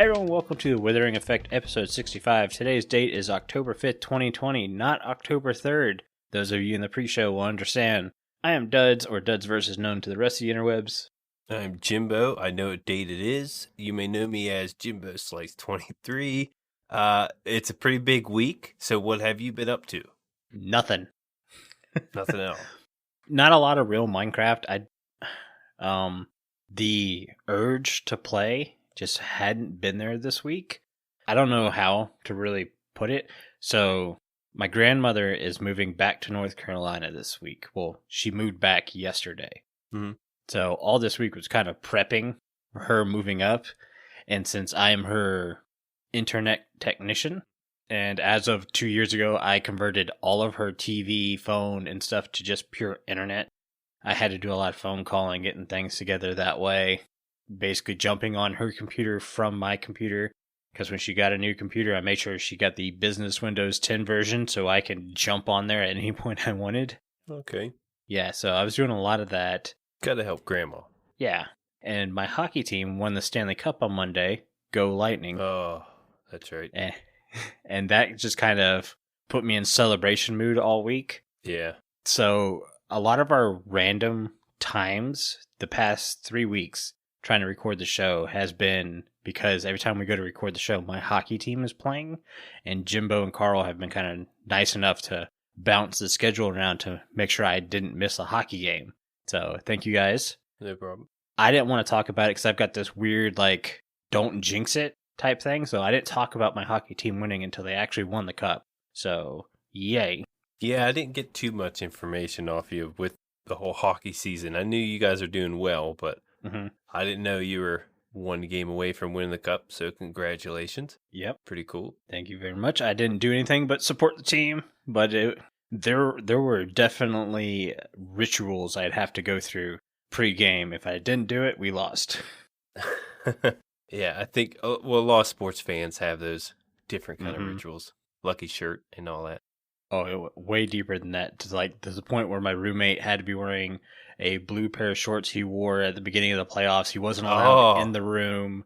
Hey everyone, welcome to the Withering Effect episode 65. Today's date is October 5th, 2020, not October 3rd. Those of you in the pre-show will understand. I am Duds, or Duds versus known to the rest of the interwebs. I'm Jimbo. I know what date it is. You may know me as Jimbo Slice 23. It's a pretty big week, so what have you been up to? Nothing. Nothing else. Not a lot of real Minecraft. The urge to play just hadn't been there this week. I don't know how to really put it. So my grandmother is moving back to North Carolina this week. Well, she moved back yesterday. Mm-hmm. So all this week was kind of prepping for her moving up. And since I am her internet technician, and as of 2 years ago, I converted all of her TV, phone, and stuff to just pure internet. I had to do a lot of phone calling, getting things together that way. Basically jumping on her computer from my computer. Because when she got a new computer, I made sure she got the business Windows 10 version so I can jump on there at any point I wanted. Okay. Yeah, so I was doing a lot of that. Gotta help Grandma. Yeah. And my hockey team won the Stanley Cup on Monday. Go Lightning. Oh, that's right. And that just kind of put me in celebration mood all week. Yeah. So a lot of our random times the past 3 weeks trying to record the show has been because every time we go to record the show, my hockey team is playing, and Jimbo and Carl have been kind of nice enough to bounce the schedule around to make sure I didn't miss a hockey game. So thank you guys. No problem. I didn't want to talk about it because I've got this weird, don't jinx it type thing. So I didn't talk about my hockey team winning until they actually won the cup. So, yay. Yeah, I didn't get too much information off you with the whole hockey season. I knew you guys are doing well, but I didn't know you were one game away from winning the cup. So congratulations. Yep. Pretty cool. Thank you very much. I didn't do anything but support the team, but there were definitely rituals I'd have to go through pre-game. If I didn't do it, we lost. Yeah, I think, a lot of sports fans have those different kind of rituals. Lucky shirt and all that. Oh, it went way deeper than that. There's a point where my roommate had to be wearing a blue pair of shorts he wore at the beginning of the playoffs. He wasn't allowed in the room.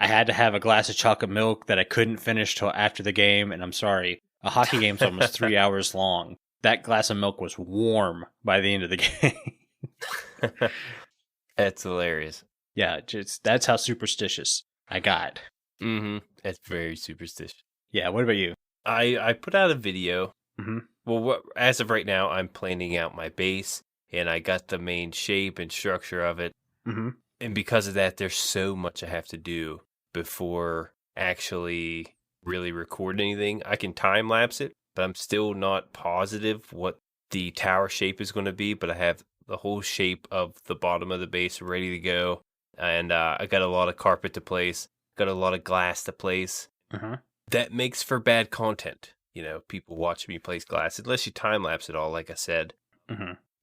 I had to have a glass of chocolate milk that I couldn't finish till after the game, and I'm sorry, a hockey game's almost 3 hours long. That glass of milk was warm by the end of the game. That's hilarious. Yeah, that's how superstitious I got. That's very superstitious. Yeah, what about you? I put out a video. Well, as of right now, I'm planning out my base, and I got the main shape and structure of it. And because of that, there's so much I have to do before actually really record anything. I can time lapse it, but I'm still not positive what the tower shape is going to be. But I have the whole shape of the bottom of the base ready to go. And I got a lot of carpet to place, got a lot of glass to place. That makes for bad content. You know, people watch me place glass, unless you time lapse it all, like I said.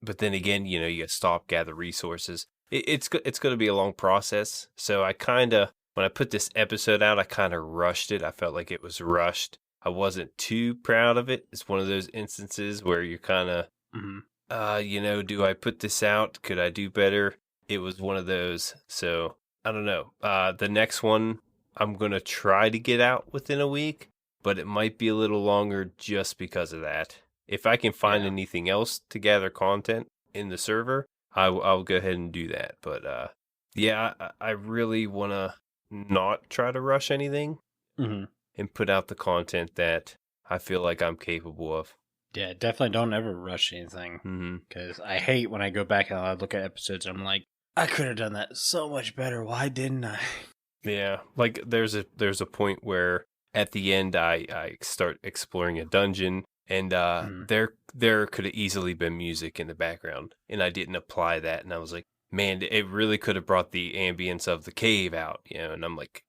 But then again, you got to stop, gather resources. It's going to be a long process. So when I put this episode out, I kind of rushed it. I felt like it was rushed. I wasn't too proud of it. It's one of those instances where you're kind of, do I put this out? Could I do better? It was one of those. So I don't know. The next one, I'm going to try to get out within a week, but it might be a little longer just because of that. If I can find anything else to gather content in the server, I'll go ahead and do that. But I really want to not try to rush anything and put out the content that I feel like I'm capable of. Yeah, definitely don't ever rush anything. Because I hate when I go back and I look at episodes and I'm like, I could have done that so much better. Why didn't I? Yeah, like there's a point where at the end I start exploring a dungeon, and there could have easily been music in the background, and I didn't apply that, and I was like, man, it really could have brought the ambience of the cave out, and I'm like,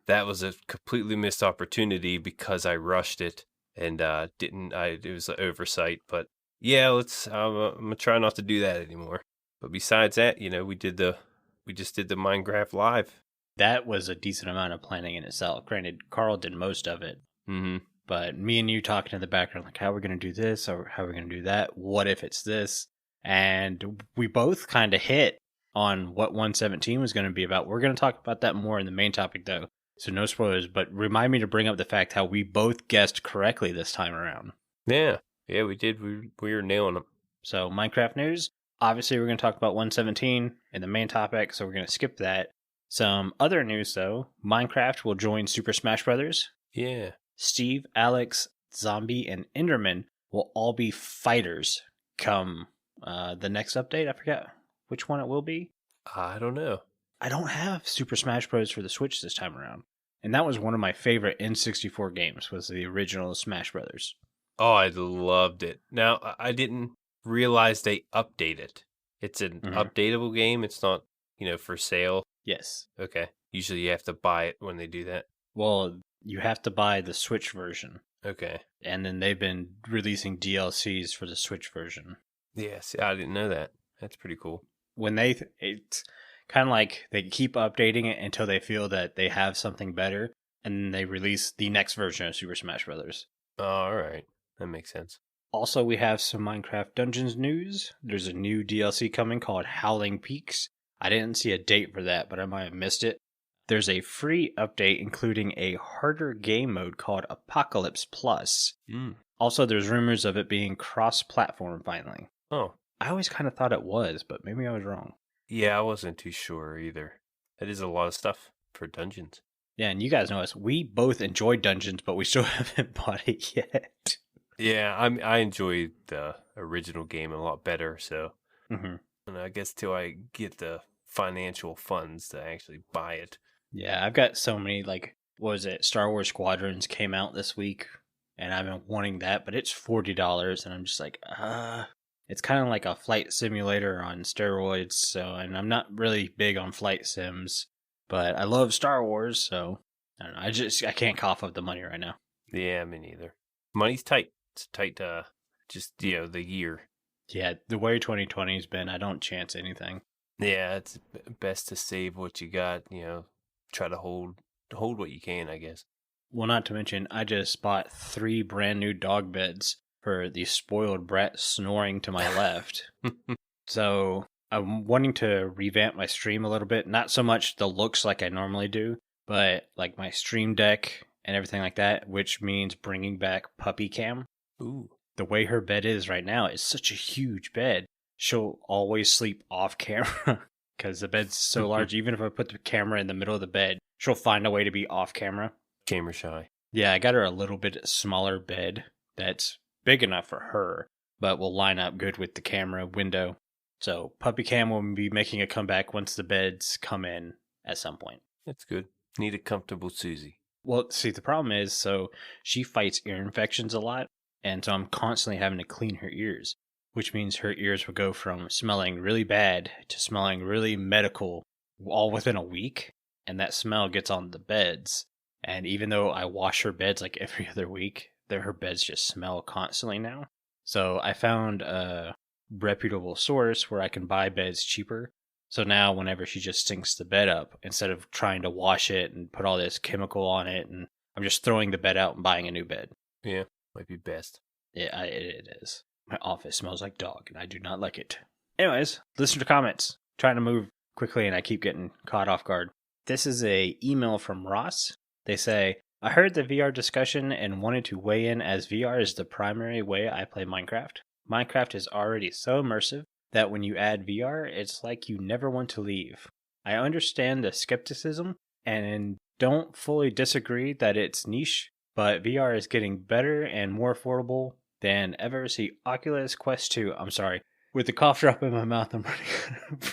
that was a completely missed opportunity because I rushed it and it was an oversight. But yeah, I'm gonna try not to do that anymore. But besides that, we just did the Minecraft live. That was a decent amount of planning in itself. Granted, Carl did most of it. But me and you talking in the background, like, how are we going to do this or how are we going to do that? What if it's this? And we both kind of hit on what 117 was going to be about. We're going to talk about that more in the main topic, though. So no spoilers, but remind me to bring up the fact how we both guessed correctly this time around. Yeah, we did. We were nailing them. So Minecraft news. Obviously, we're going to talk about 117 in the main topic, so we're going to skip that. Some other news, though. Minecraft will join Super Smash Brothers. Yeah. Steve, Alex, Zombie, and Enderman will all be fighters come the next update. I forgot which one it will be. I don't know. I don't have Super Smash Bros. For the Switch this time around. And that was one of my favorite N64 games, was the original Smash Brothers. Oh, I loved it. Now, I didn't realize they update it. It's an updatable game. It's not, for sale. Yes. Okay. Usually you have to buy it when they do that. Well, you have to buy the Switch version. Okay. And then they've been releasing DLCs for the Switch version. Yeah, see, I didn't know that. That's pretty cool. When it's kind of like they keep updating it until they feel that they have something better, and then they release the next version of Super Smash Brothers. Oh, all right. That makes sense. Also, we have some Minecraft Dungeons news. There's a new DLC coming called Howling Peaks. I didn't see a date for that, but I might have missed it. There's a free update including a harder game mode called Apocalypse Plus. Also, there's rumors of it being cross-platform finally. Oh. I always kind of thought it was, but maybe I was wrong. Yeah, I wasn't too sure either. That is a lot of stuff for Dungeons. Yeah, and you guys know us. We both enjoy Dungeons, but we still haven't bought it yet. Yeah, I enjoy the original game a lot better, so. And I guess till I get the financial funds to actually buy it. Yeah, I've got so many, Star Wars Squadrons came out this week, and I've been wanting that, but it's $40, and I'm just like, It's kind of like a flight simulator on steroids, and I'm not really big on flight sims, but I love Star Wars, so I don't know. I can't cough up the money right now. Yeah, me neither. Money's tight. It's tight just, the year. Yeah, the way 2020 has been, I don't chance anything. Yeah, it's best to save what you got, try to hold what you can, I guess. Well, not to mention, I just bought 3 brand new dog beds for the spoiled brat snoring to my left. So I'm wanting to revamp my stream a little bit. Not so much the looks like I normally do, but like my stream deck and everything like that, which means bringing back Puppy Cam. Ooh. The way her bed is right now is such a huge bed. She'll always sleep off camera because the bed's so large. Even if I put the camera in the middle of the bed, she'll find a way to be off camera. Camera shy. Yeah, I got her a little bit smaller bed that's big enough for her, but will line up good with the camera window. So Puppy Cam will be making a comeback once the beds come in at some point. That's good. Need a comfortable Susie. Well, see, the problem is, so she fights ear infections a lot, and so I'm constantly having to clean her ears, which means her ears will go from smelling really bad to smelling really medical all within a week, and that smell gets on the beds. And even though I wash her beds like every other week, her beds just smell constantly now. So I found a reputable source where I can buy beds cheaper. So now whenever she just sinks the bed up, instead of trying to wash it and put all this chemical on it, and I'm just throwing the bed out and buying a new bed. Yeah, might be best. Yeah, it is. My office smells like dog, and I do not like it. Anyways, listen to comments. Trying to move quickly, and I keep getting caught off guard. This is a email from Ross. They say, I heard the VR discussion and wanted to weigh in as VR is the primary way I play Minecraft. Minecraft is already so immersive that when you add VR, it's like you never want to leave. I understand the skepticism and don't fully disagree that it's niche, but VR is getting better and more affordable than ever. See Oculus Quest 2. I'm sorry. With the cough drop in my mouth, I'm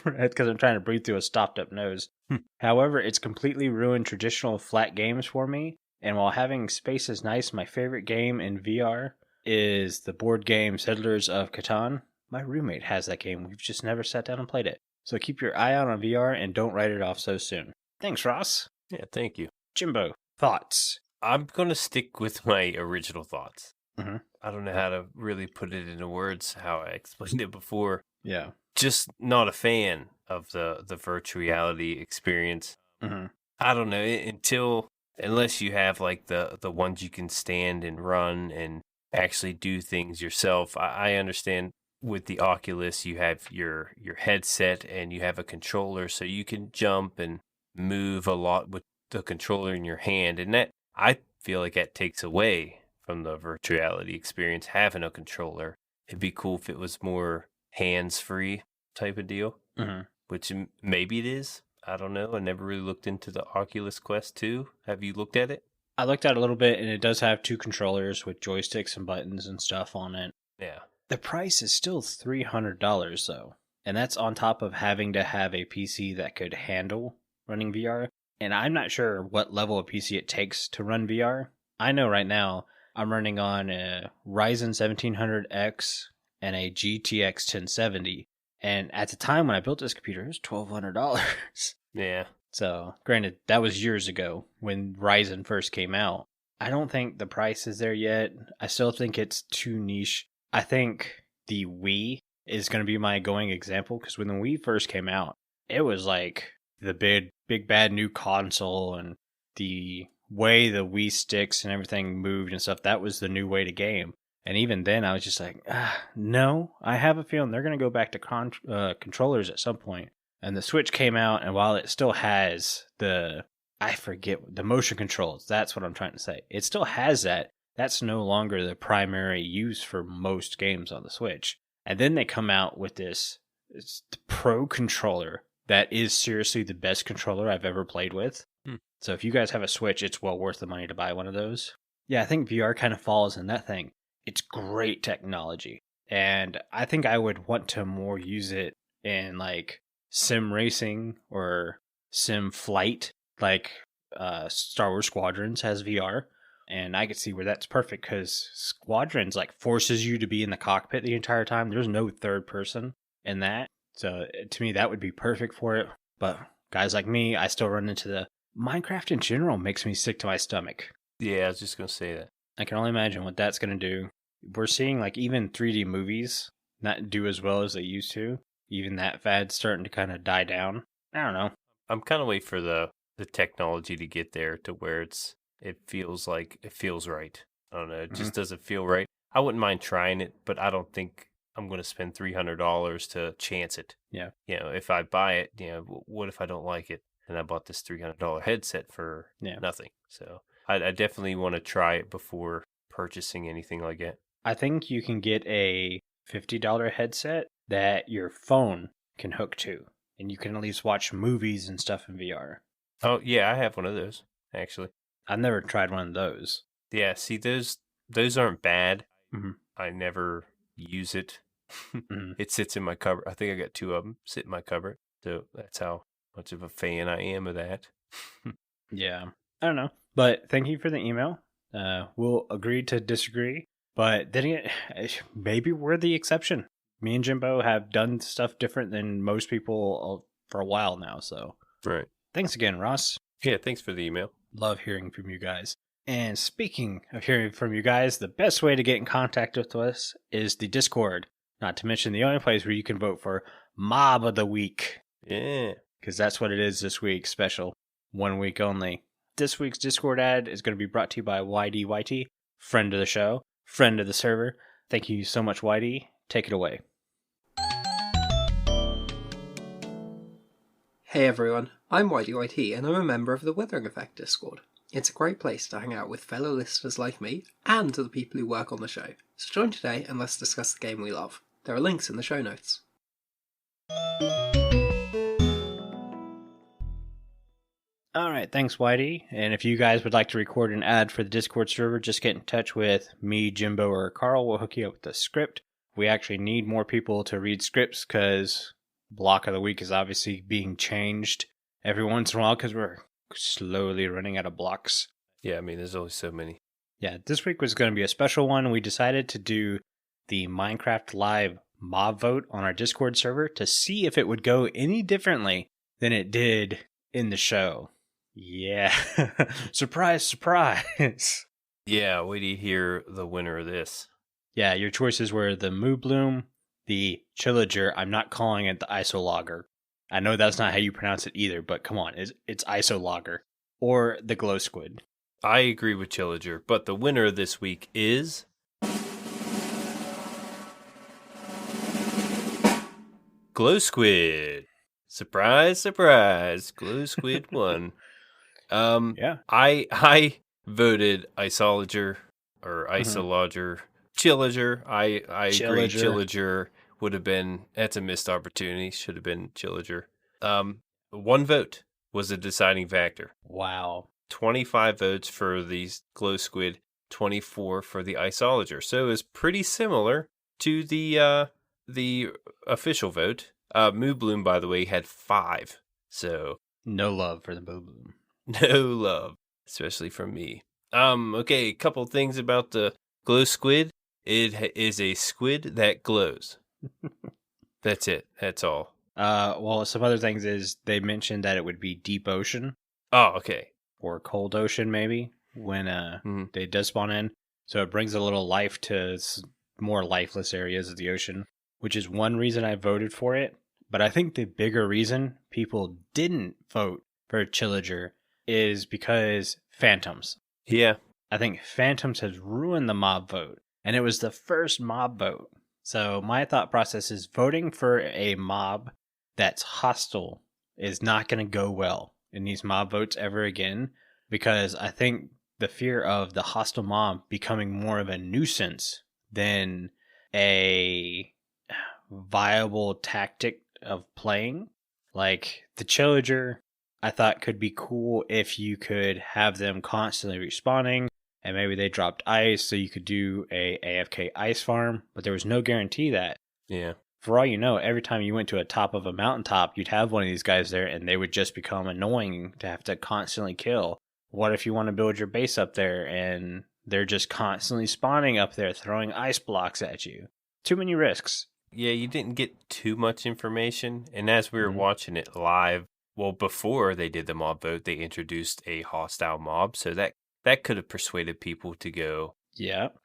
running because I'm trying to breathe through a stopped up nose. However, it's completely ruined traditional flat games for me. And while having space is nice, my favorite game in VR is the board game Settlers of Catan. My roommate has that game. We've just never sat down and played it. So keep your eye out on VR and don't write it off so soon. Thanks, Ross. Yeah, thank you. Jimbo, thoughts? I'm going to stick with my original thoughts. Mm-hmm. I don't know how to really put it into words, how I explained it before. Yeah. Just not a fan of the virtual reality experience. Mm-hmm. I don't know, unless you have like the ones you can stand and run and actually do things yourself. I understand with the Oculus, you have your headset and you have a controller, so you can jump and move a lot with the controller in your hand. And that, I feel like that takes away from the virtual reality experience, having a controller. It'd be cool if it was more hands-free type of deal, which maybe it is. I don't know. I never really looked into the Oculus Quest 2. Have you looked at it? I looked at it a little bit, and it does have 2 controllers with joysticks and buttons and stuff on it. Yeah. The price is still $300, though. And that's on top of having to have a PC that could handle running VR. And I'm not sure what level of PC it takes to run VR. I know right now I'm running on a Ryzen 1700X and a GTX 1070. And at the time when I built this computer, it was $1,200. Yeah. So, granted, that was years ago when Ryzen first came out. I don't think the price is there yet. I still think it's too niche. I think the Wii is going to be my going example, because when the Wii first came out, it was like the big bad new console, and the way the Wii sticks and everything moved and stuff, that was the new way to game. And even then, I was just like, no, I have a feeling they're going to go back to controllers at some point. And the Switch came out, and while it still has the motion controls, that's what I'm trying to say. It still has that. That's no longer the primary use for most games on the Switch. And then they come out with this Pro controller that is seriously the best controller I've ever played with. So if you guys have a Switch, it's well worth the money to buy one of those. Yeah, I think VR kind of falls in that thing. It's great technology. And I think I would want to more use it in like sim racing or sim flight, like Star Wars Squadrons has VR. And I could see where that's perfect, because Squadrons like forces you to be in the cockpit the entire time. There's no third person in that. So to me, that would be perfect for it. But guys like me, I still run into the Minecraft in general makes me sick to my stomach. Yeah, I was just going to say that. I can only imagine what that's going to do. We're seeing like even 3D movies not do as well as they used to. Even that fad's starting to kind of die down. I don't know. I'm kind of waiting for the technology to get there to where it feels right. I don't know. It just doesn't feel right. I wouldn't mind trying it, but I don't think I'm going to spend $300 to chance it. Yeah. If I buy it, what if I don't like it? And I bought this $300 headset for nothing. So I definitely want to try it before purchasing anything like that. I think you can get a $50 headset that your phone can hook to, and you can at least watch movies and stuff in VR. Oh, yeah, I have one of those, actually. I've never tried one of those. Yeah, see, those aren't bad. I never use it. It sits in my cupboard. I think I got 2 of them sit in my cupboard. So that's how much of a fan I am of that. Yeah, I don't know. But thank you for the email. We'll agree to disagree. But then again, maybe we're the exception. Me and Jimbo have done stuff different than most people for a while now. So right. Thanks again, Ross. Yeah, thanks for the email. Love hearing from you guys. And speaking of hearing from you guys, the best way to get in contact with us is the Discord. Not to mention the only place where you can vote for Mob of the Week. Yeah. Because that's what it is this week, special. 1 week only. This week's Discord ad is going to be brought to you by YDYT, friend of the show, friend of the server. Thank you so much, YD. Take it away. Hey everyone, I'm YDYT and I'm a member of the Withering Effect Discord. It's a great place to hang out with fellow listeners like me and the people who work on the show. So join today and let's discuss the game we love. There are links in the show notes. Alright, thanks YD. And if you guys would like to record an ad for the Discord server, just get in touch with me, Jimbo, or Carl. We'll hook you up with a script. We actually need more people to read scripts because block of the week is obviously being changed every once in a while because we're slowly running out of blocks. Yeah, I mean, there's only so many. Yeah, this week was going to be a special one. We decided to do the Minecraft Live mob vote on our Discord server to see if it would go any differently than it did in the show. Yeah. Surprise, surprise. Yeah, wait till you hear the winner of this. Yeah, your choices were the Moo Bloom, the Chillager. I'm not calling it the Isologger. I know that's not how you pronounce it either, but come on, it's Isologger. Or the Glow Squid. I agree with Chillager, but the winner this week is Glow Squid. Surprise, surprise. Glow Squid won. Yeah. I voted Isolager or Isolager. Chillager. I agree. Chillager would have been, that's a missed opportunity. Should have been Chillager. 1 vote was a deciding factor. Wow. 25 votes for the Glow Squid, 24 for the Isolager. So it was pretty similar to the official vote. Moo Bloom, by the way, had 5. So no love for the Moo Bloom. No love, especially from me. Okay, a couple things about the Glow Squid. It is a squid that glows. That's it. That's all. Well, some other things is they mentioned that it would be deep ocean. Oh, okay. Or cold ocean, maybe, when they does spawn in. So it brings a little life to more lifeless areas of the ocean, which is one reason I voted for it. But I think the bigger reason people didn't vote for Chillager is because Phantoms. Yeah. I think Phantoms has ruined the mob vote, and it was the first mob vote. So my thought process is voting for a mob that's hostile is not going to go well in these mob votes ever again, because I think the fear of the hostile mob becoming more of a nuisance than a viable tactic of playing. Like the Chillager, I thought could be cool if you could have them constantly respawning, and maybe they dropped ice so you could do a AFK ice farm, but there was no guarantee that. Yeah. For all you know, every time you went to a top of a mountaintop, you'd have one of these guys there, and they would just become annoying to have to constantly kill. What if you want to build your base up there, and they're just constantly spawning up there, throwing ice blocks at you? Too many risks. Yeah, you didn't get too much information, and as we were watching it live, well, before they did the mob vote, they introduced a hostile mob, so that could have persuaded people to go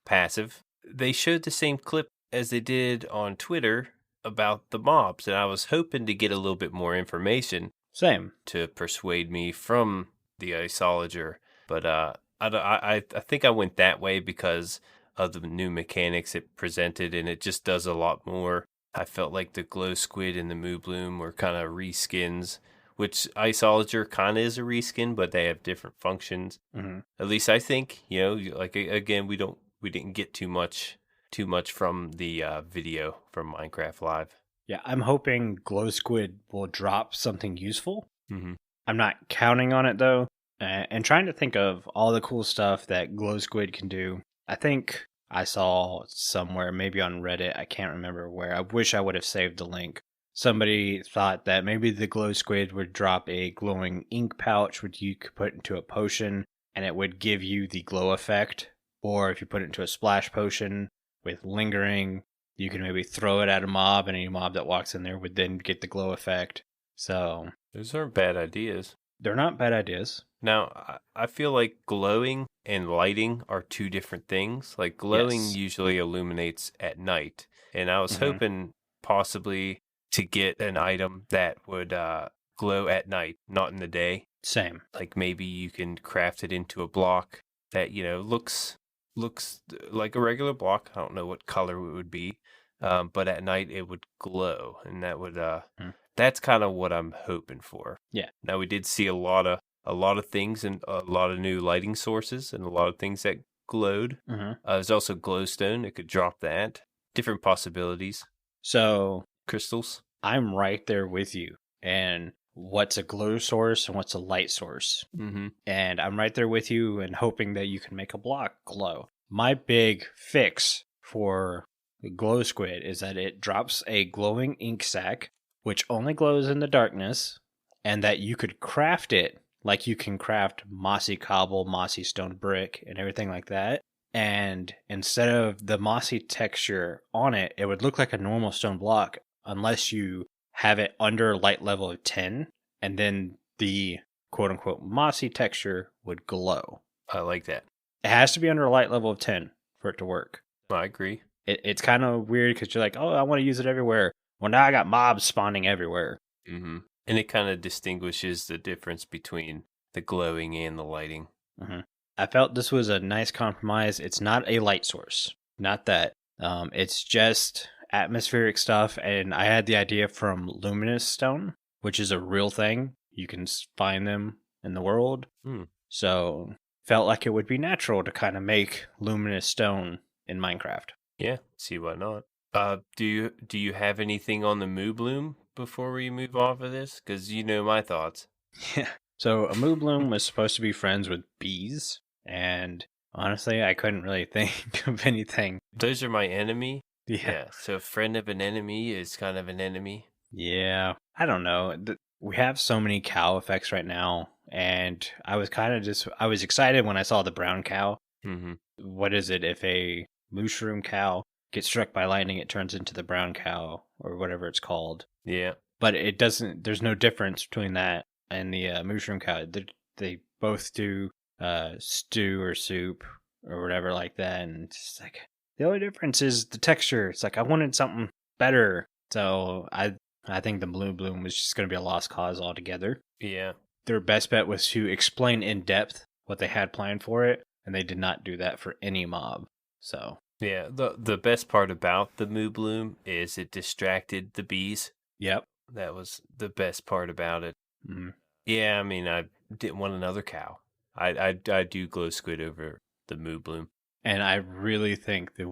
passive. They showed the same clip as they did on Twitter about the mobs, and I was hoping to get a little bit more information. Same. To persuade me from the Isolager, but I think I went that way because of the new mechanics it presented, and it just does a lot more. I felt like the Glow Squid and the Moo Bloom were kind of reskins, which Isolager kind of is a reskin, but they have different functions. At least I think, like again, we didn't get too much from the video from Minecraft Live. Yeah, I'm hoping Glow Squid will drop something useful. I'm not counting on it though, and trying to think of all the cool stuff that Glow Squid can do. I think I saw somewhere, maybe on Reddit, I can't remember where. I wish I would have saved the link. Somebody thought that maybe the Glow Squid would drop a glowing ink pouch, which you could put into a potion, and it would give you the glow effect. Or if you put it into a splash potion with lingering, you can maybe throw it at a mob, and any mob that walks in there would then get the glow effect. So those aren't bad ideas. They're not bad ideas. Now, I feel like glowing and lighting are two different things. Like glowing usually illuminates at night, and I was hoping possibly to get an item that would glow at night, not in the day. Same. Like maybe you can craft it into a block that, looks like a regular block. I don't know what color it would be, but at night it would glow, and that would that's kind of what I'm hoping for. Yeah. Now we did see a lot of things and a lot of new lighting sources and a lot of things that glowed. There's also glowstone. It could drop that. Different possibilities. So crystals. I'm right there with you. And what's a glow source and what's a light source? And I'm right there with you and hoping that you can make a block glow. My big fix for the Glow Squid is that it drops a glowing ink sac, which only glows in the darkness, and that you could craft it like you can craft mossy cobble, mossy stone brick, and everything like that. And instead of the mossy texture on it, it would look like a normal stone block unless you have it under light level of 10, and then the quote-unquote mossy texture would glow. I like that. It has to be under a light level of 10 for it to work. I agree. It's kind of weird because you're like, oh, I want to use it everywhere. Well, now I got mobs spawning everywhere. And it kind of distinguishes the difference between the glowing and the lighting. I felt this was a nice compromise. It's not a light source. Not that. It's just atmospheric stuff, and I had the idea from luminous stone, which is a real thing. You can find them in the world. So felt like it would be natural to kind of make luminous stone in Minecraft. Yeah, see why not. Do you have anything on the Moo Bloom before we move off of this? Because you know my thoughts. Yeah. So a Moo Bloom was supposed to be friends with bees, and honestly, I couldn't really think of anything. Those are my enemy. Yeah. So a friend of an enemy is kind of an enemy. Yeah. I don't know. We have so many cow effects right now, and I was I was excited when I saw the brown cow. What is it? If a mushroom cow gets struck by lightning, it turns into the brown cow, or whatever it's called. Yeah. But it doesn't, there's no difference between that and the mushroom cow. They both do stew or soup or whatever like that, and it's like, the only difference is the texture. It's like I wanted something better. So I think the Blue Bloom was just going to be a lost cause altogether. Yeah. Their best bet was to explain in depth what they had planned for it, and they did not do that for any mob. So yeah, the best part about the Moo Bloom is it distracted the bees. Yep. That was the best part about it. Yeah, I mean, I didn't want another cow. I do glow squid over the Moo Bloom. And I really think the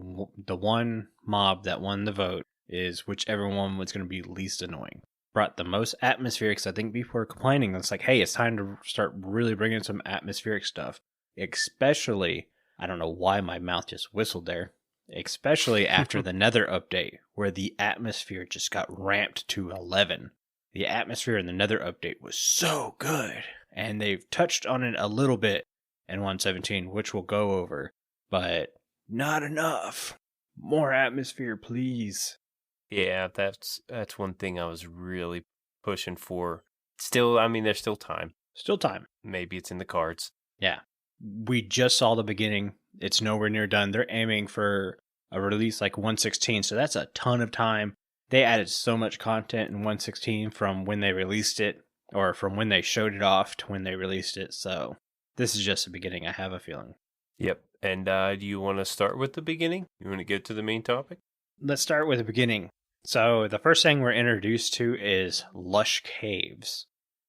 one mob that won the vote is whichever one was going to be least annoying. Brought the most atmospheric, because I think people were complaining. It's like, hey, it's time to start really bringing some atmospheric stuff. Especially, I don't know why my mouth just whistled there. Especially after the Nether update, where the atmosphere just got ramped to 11. The atmosphere in the Nether update was so good. And they've touched on it a little bit in 1.17, which we'll go over. But not enough. More atmosphere, please. Yeah, that's one thing I was really pushing for. Still, I mean, there's still time. Still time. Maybe it's in the cards. Yeah. We just saw the beginning. It's nowhere near done. They're aiming for a release like 1.16, so that's a ton of time. They added so much content in 1.16 from when they released it, or from when they showed it off to when they released it, so this is just the beginning, I have a feeling. Yep. And do you want to start with the beginning? You want to get to the main topic? Let's start with the beginning. So the first thing we're introduced to is Lush Caves.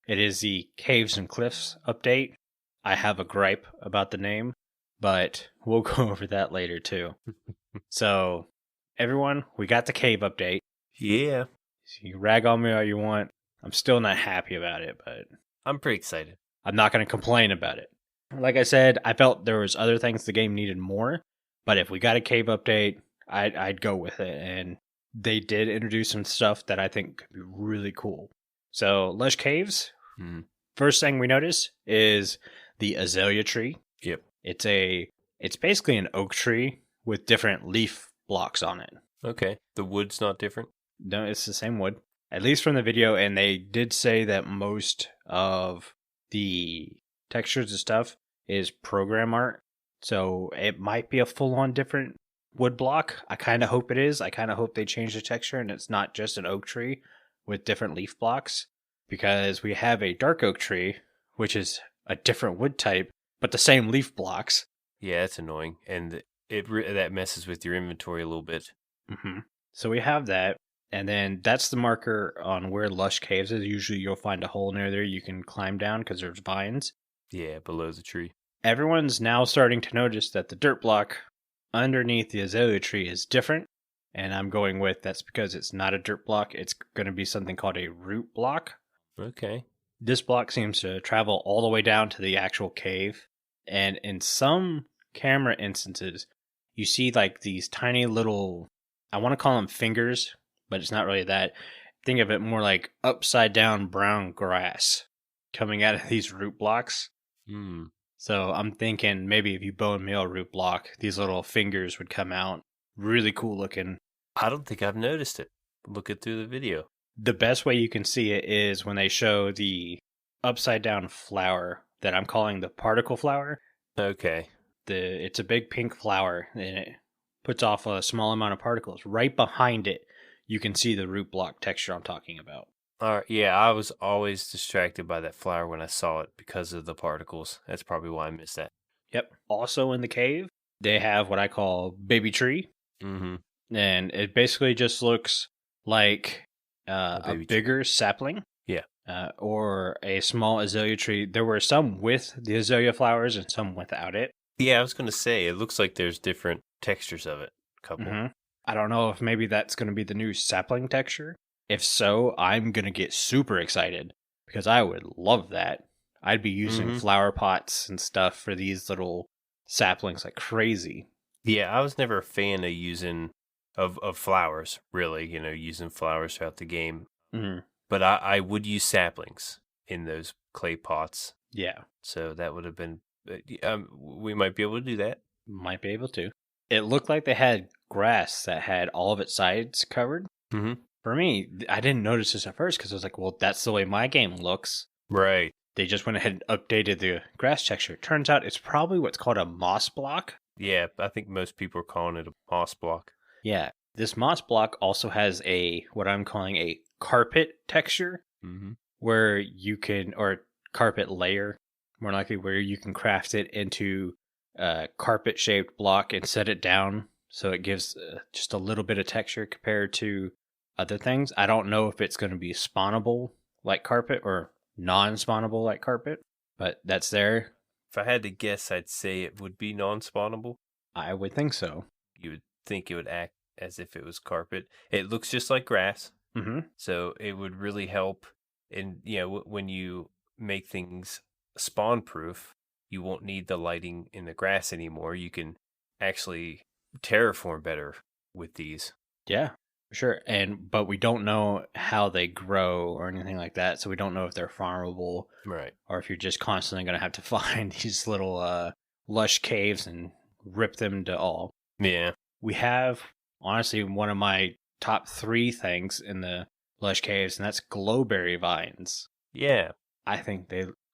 It is the Caves and Cliffs update. I have a gripe about the name, but we'll go over that later too. So, everyone, we got the cave update. Yeah. So you rag on me all you want. I'm still not happy about it, but I'm pretty excited. I'm not going to complain about it. Like I said, I felt there was other things the game needed more, but if we got a cave update, I'd go with it. And they did introduce some stuff that I think could be really cool. So, Lush Caves. First thing we notice is the azalea tree. Yep. It's basically an oak tree with different leaf blocks on it. Okay. The wood's not different? No, it's the same wood. At least from the video, and they did say that most of the textures and stuff is program art. So it might be a full-on different wood block. I kind of hope it is. I kind of hope they change the texture and it's not just an oak tree with different leaf blocks. Because we have a dark oak tree, which is a different wood type, but the same leaf blocks. Yeah, it's annoying. And that messes with your inventory a little bit. So we have that. And then that's the marker on where Lush Caves is. Usually you'll find a hole near there you can climb down because there's vines. Yeah, below the tree. Everyone's now starting to notice that the dirt block underneath the azalea tree is different. And I'm going with that's because it's not a dirt block. It's going to be something called a root block. Okay. This block seems to travel all the way down to the actual cave. And in some camera instances, you see like these tiny little, I want to call them fingers, but it's not really that. Think of it more like upside down brown grass coming out of these root blocks. So I'm thinking maybe if you bone meal a root block, these little fingers would come out. Really cool looking. I don't think I've noticed it. Looking through the video. The best way you can see it is when they show the upside down flower that I'm calling the particle flower. Okay. It's a big pink flower and it puts off a small amount of particles. Right behind it, you can see the root block texture I'm talking about. All right. Yeah, I was always distracted by that flower when I saw it because of the particles. That's probably why I missed that. Yep. Also in the cave, they have what I call baby tree. And it basically just looks like a bigger sapling. Yeah. Or a small azalea tree. There were some with the azalea flowers and some without it. Yeah, I was going to say, it looks like there's different textures of it. A couple. Mm-hmm. I don't know if maybe that's going to be the new sapling texture. If so, I'm going to get super excited because I would love that. I'd be using flower pots and stuff for these little saplings like crazy. Yeah, I was never a fan of using of flowers, really, using flowers throughout the game. Mm-hmm. But I would use saplings in those clay pots. Yeah. So that would have been, we might be able to do that. Might be able to. It looked like they had grass that had all of its sides covered. Mm-hmm. For me, I didn't notice this at first because I was like, well, that's the way my game looks. Right. They just went ahead and updated the grass texture. Turns out it's probably what's called a moss block. Yeah, I think most people are calling it a moss block. Yeah. This moss block also has what I'm calling a carpet texture, where you can, or carpet layer, more likely, where you can craft it into a carpet shaped block and set it down so it gives just a little bit of texture compared to other things. I don't know if it's going to be spawnable like carpet or non-spawnable like carpet, but that's there. If I had to guess, I'd say it would be non-spawnable. I would think so. You would think it would act as if it was carpet. It looks just like grass. So it would really help in, when you make things spawn proof, you won't need the lighting in the grass anymore. You can actually terraform better with these. Yeah, sure. But we don't know how they grow or anything like that. So we don't know if they're farmable. Right. Or if you're just constantly going to have to find these little lush caves and rip them to all. Yeah. We have, honestly, one of my top 3 things in the lush caves, and that's glowberry vines. Yeah. I think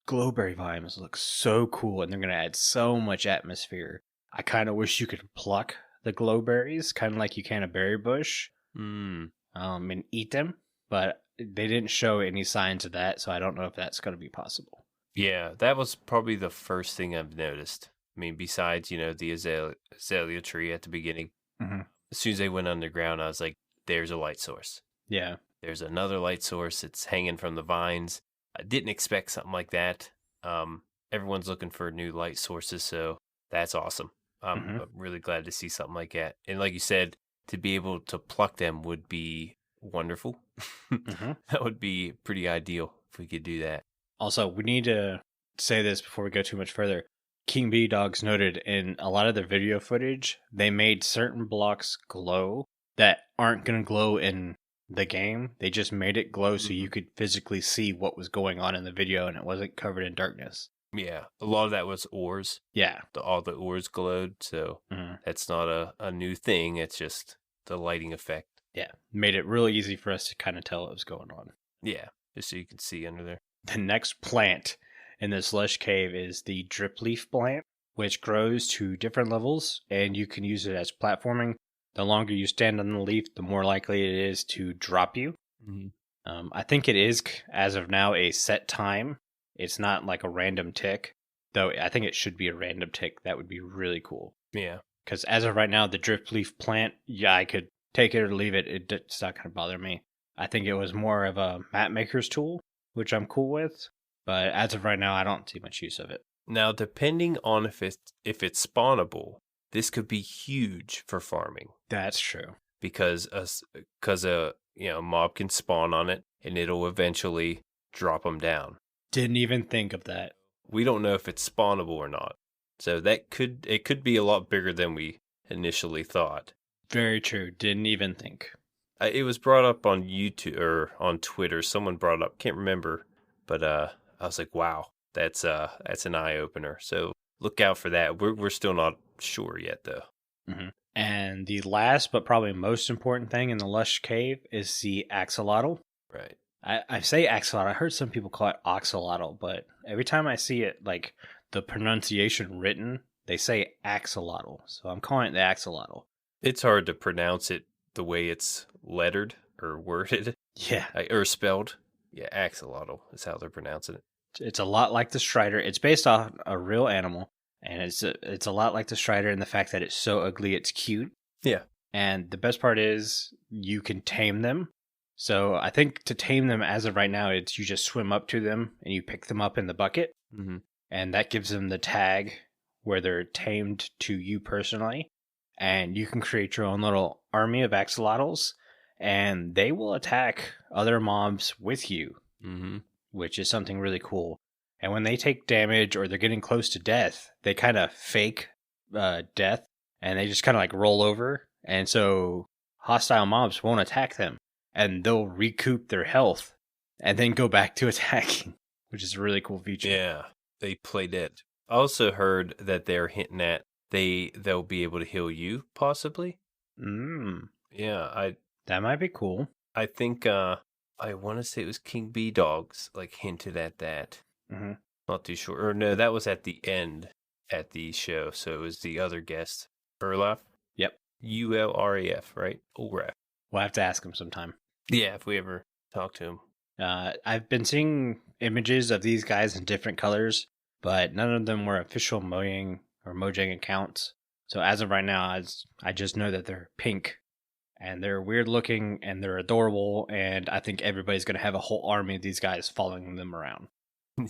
glowberry vines look so cool, and they're going to add so much atmosphere. I kind of wish you could pluck the glowberries, kind of like you can a berry bush, and eat them, but they didn't show any signs of that, so I don't know if that's going to be possible. Yeah, that was probably the first thing I've noticed. I mean, besides, the azalea tree at the beginning. As soon as they went underground, I was like, there's a light source. Yeah. There's another light source. It's hanging from the vines. I didn't expect something like that. Everyone's looking for new light sources, so that's awesome. I'm really glad to see something like that. And like you said, to be able to pluck them would be wonderful. That would be pretty ideal if we could do that. Also, we need to say this before we go too much further. King Bee Dogs noted in a lot of their video footage, they made certain blocks glow that aren't going to glow in the game. They just made it glow so you could physically see what was going on in the video and it wasn't covered in darkness. Yeah, a lot of that was ores. Yeah. All the ores glowed, so that's not a new thing. It's just the lighting effect. Yeah, made it really easy for us to kind of tell what was going on. Yeah, just so you can see under there. The next plant in this lush cave is the drip leaf plant, which grows to different levels, and you can use it as platforming. The longer you stand on the leaf, the more likely it is to drop you. I think it is, as of now, a set time. It's not like a random tick, though I think it should be a random tick. That would be really cool. Yeah. Because as of right now, the drip leaf plant, yeah, I could take it or leave it. It's not going to bother me. I think it was more of a map maker's tool, which I'm cool with. But as of right now, I don't see much use of it. Now, depending on if it's spawnable, this could be huge for farming. That's true. Because a mob can spawn on it, and it'll eventually drop them down. Didn't even think of that. We don't know if it's spawnable or not. So it could be a lot bigger than we initially thought. Very true. Didn't even think. It was brought up on YouTube or on Twitter. Someone brought it up. Can't remember. But I was like, wow, that's an eye opener. So look out for that. We're still not sure yet, though. And the last but probably most important thing in the lush cave is the axolotl. Right. I say axolotl. I heard some people call it oxalotl, but every time I see it, like the pronunciation written, they say axolotl. So I'm calling it the axolotl. It's hard to pronounce it the way it's lettered or worded. Yeah. Or spelled. Yeah, axolotl is how they're pronouncing it. It's a lot like the strider. It's based off a real animal, and it's a lot like the strider in the fact that it's so ugly it's cute. Yeah. And the best part is you can tame them. So I think to tame them as of right now, it's you just swim up to them and you pick them up in the bucket. Mm-hmm. And that gives them the tag where they're tamed to you personally. And you can create your own little army of axolotls, and they will attack other mobs with you, which is something really cool. And when they take damage or they're getting close to death, they kind of fake death, and they just kind of like roll over. And so hostile mobs won't attack them, and they'll recoup their health and then go back to attacking, which is a really cool feature. Yeah, they play dead. I also heard that they're hinting at they'll be able to heal you, possibly. Yeah, that might be cool. I think I want to say it was King Bee Dogs like hinted at that. Not too sure. Or no, that was at the end at the show. So it was the other guest, Urlaf. Yep. Ulraf, right? Ulraf. We'll have to ask him sometime. Yeah, if we ever talk to him. I've been seeing images of these guys in different colors, but none of them were official Mojang accounts. So as of right now, I just know that they're pink, and they're weird looking, and they're adorable, and I think everybody's going to have a whole army of these guys following them around.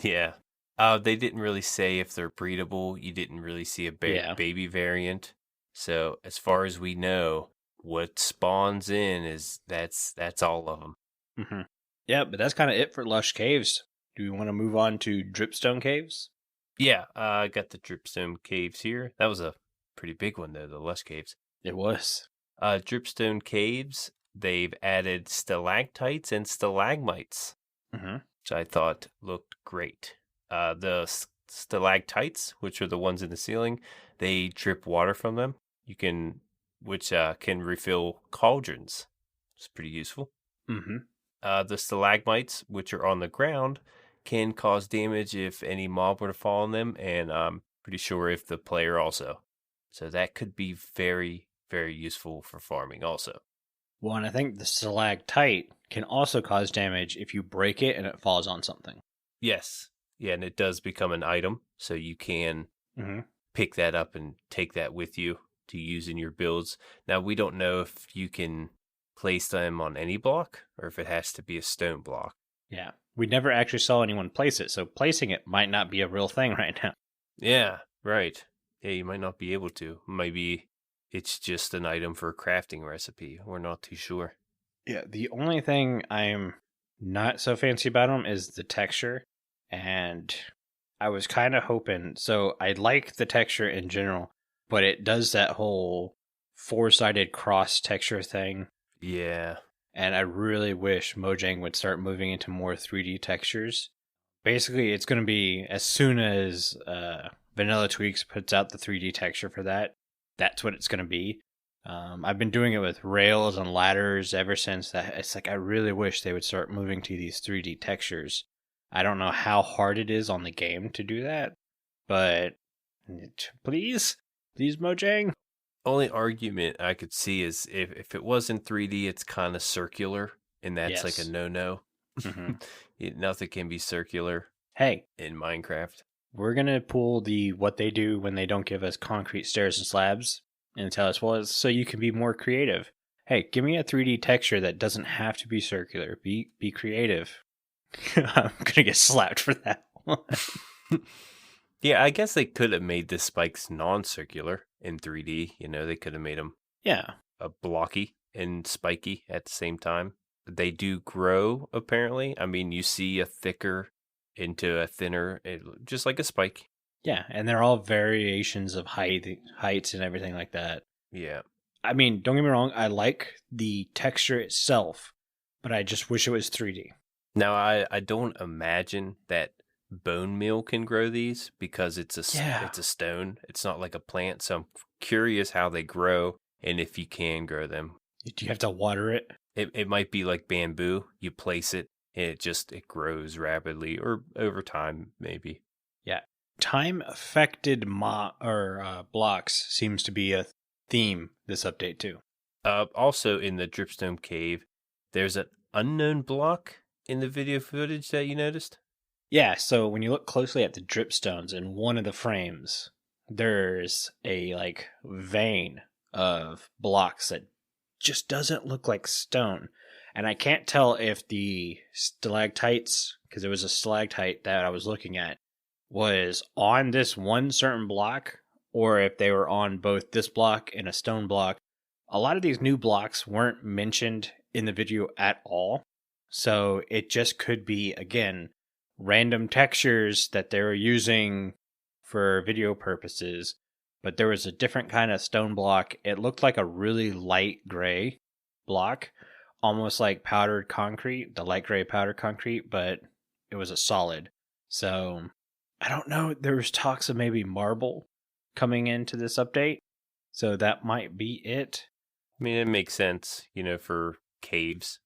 Yeah. They didn't really say if they're breedable. You didn't really see a baby variant. So as far as we know, what spawns in is that's all of them. Yeah, but that's kind of it for Lush Caves. Do we want to move on to Dripstone Caves? Yeah, I got the Dripstone Caves here. That was a pretty big one, though, the Lush Caves. It was. Dripstone Caves, they've added stalactites and stalagmites, which I thought looked great. The stalactites, which are the ones in the ceiling, they drip water from them. Which can refill cauldrons. It's pretty useful. The stalagmites, which are on the ground, can cause damage if any mob were to fall on them, and I'm pretty sure if the player also. So that could be very, very useful for farming also. Well, and I think the stalactite can also cause damage if you break it and it falls on something. Yes. Yeah, and it does become an item, so you can pick that up and take that with you to use in your builds. Now, we don't know if you can place them on any block or if it has to be a stone block. Yeah, we never actually saw anyone place it, so placing it might not be a real thing right now. Yeah, right. Yeah, you might not be able to. Maybe it's just an item for a crafting recipe. We're not too sure. Yeah, the only thing I'm not so fancy about them is the texture, and I was kind of hoping, so I like the texture in general, but it does that whole four-sided cross texture thing. Yeah. And I really wish Mojang would start moving into more 3D textures. Basically, it's going to be as soon as Vanilla Tweaks puts out the 3D texture for that, that's what it's going to be. I've been doing it with rails and ladders ever since that. It's like I really wish they would start moving to these 3D textures. I don't know how hard it is on the game to do that, but please Mojang. Only argument I could see is if it was in 3D, it's kind of circular, and that's like a no-no. Nothing can be circular. Hey, in Minecraft, we're gonna pull the what they do when they don't give us concrete stairs and slabs, and tell us, well, it's so you can be more creative. Hey, give me a 3D texture that doesn't have to be circular. Be creative. I'm gonna get slapped for that one. Yeah, I guess they could have made the spikes non-circular in 3D. You know, they could have made them blocky and spiky at the same time. They do grow, apparently. I mean, you see a thicker into a thinner, just like a spike. Yeah, and they're all variations of heights and everything like that. Yeah. I mean, don't get me wrong, I like the texture itself, but I just wish it was 3D. Now, I don't imagine that bone meal can grow these because it's a stone. It's not like a plant, so I'm curious how they grow and if you can grow them. Do you have to water it? It might be like bamboo. You place it and it grows rapidly, or over time maybe. Yeah, time affected blocks seems to be a theme this update too. Also in the Dripstone Cave, there's an unknown block in the video footage that you noticed. Yeah, so when you look closely at the dripstones in one of the frames, there's a vein of blocks that just doesn't look like stone. And I can't tell if the stalactites, because it was a stalactite that I was looking at, was on this one certain block, or if they were on both this block and a stone block. A lot of these new blocks weren't mentioned in the video at all. So it just could be, again, random textures that they were using for video purposes. But there was a different kind of stone block. It looked like a really light gray block, almost like powdered concrete, the light gray powdered concrete, but it was a solid. So I don't know. There was talks of maybe marble coming into this update. So that might be it. I mean, it makes sense, for caves,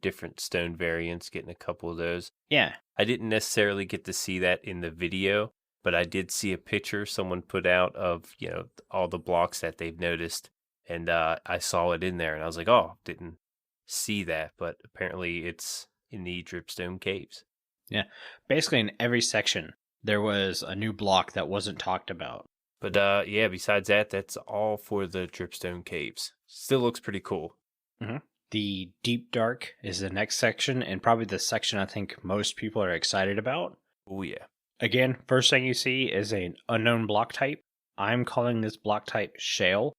different stone variants, getting a couple of those. Yeah. I didn't necessarily get to see that in the video, but I did see a picture someone put out of, all the blocks that they've noticed. And I saw it in there and I was like, oh, didn't see that. But apparently it's in the dripstone caves. Yeah. Basically in every section, there was a new block that wasn't talked about. But besides that, that's all for the dripstone caves. Still looks pretty cool. Mm-hmm. The Deep Dark is the next section, and probably the section I think most people are excited about. Oh, yeah. Again, first thing you see is an unknown block type. I'm calling this block type shale,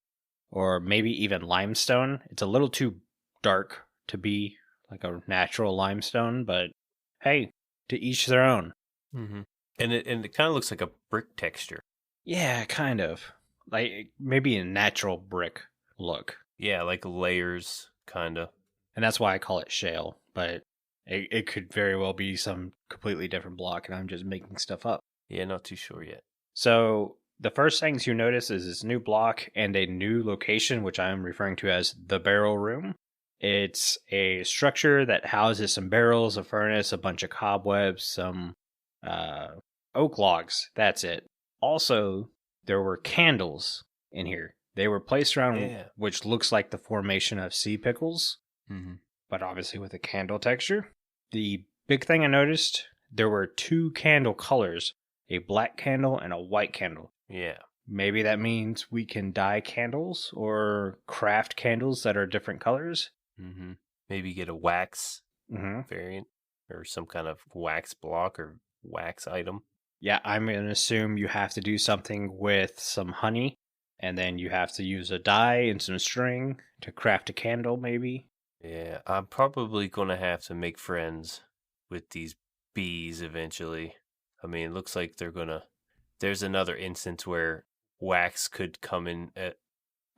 or maybe even limestone. It's a little too dark to be like a natural limestone, but hey, to each their own. Mm-hmm. And it kind of looks like a brick texture. Yeah, kind of. Like maybe a natural brick look. Yeah, like layers, kind of. And that's why I call it shale, but it could very well be some completely different block, and I'm just making stuff up. Yeah, not too sure yet. So the first things you notice is this new block and a new location, which I'm referring to as the barrel room. It's a structure that houses some barrels, a furnace, a bunch of cobwebs, some oak logs. That's it. Also, there were candles in here. They were placed around, which looks like the formation of sea pickles, but obviously with a candle texture. The big thing I noticed, there were 2 candle colors, a black candle and a white candle. Yeah. Maybe that means we can dye candles or craft candles that are different colors. Mm-hmm. Maybe get a wax variant or some kind of wax block or wax item. Yeah, I'm going to assume you have to do something with some honey, and then you have to use a dye and some string to craft a candle, maybe. Yeah, I'm probably going to have to make friends with these bees eventually. I mean, it looks like there's another instance where wax could come in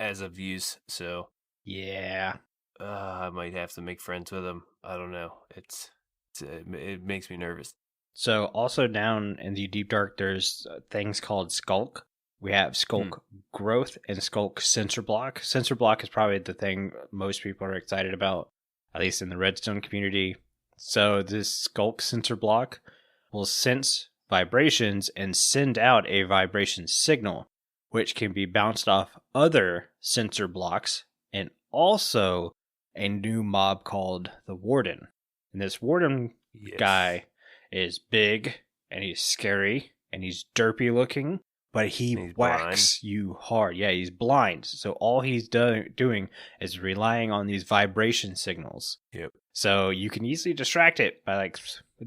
as of use, so. Yeah. I might have to make friends with them. I don't know. It makes me nervous. So also down in the Deep Dark, there's things called Skulk. We have Skulk Growth and Skulk Sensor Block. Sensor Block is probably the thing most people are excited about, at least in the Redstone community. So this Skulk Sensor Block will sense vibrations and send out a vibration signal, which can be bounced off other sensor blocks, and also a new mob called the Warden. And this Warden guy is big, and he's scary, and he's derpy looking, but he whacks you hard. Yeah, he's blind, so all he's doing is relying on these vibration signals. Yep. So you can easily distract it by like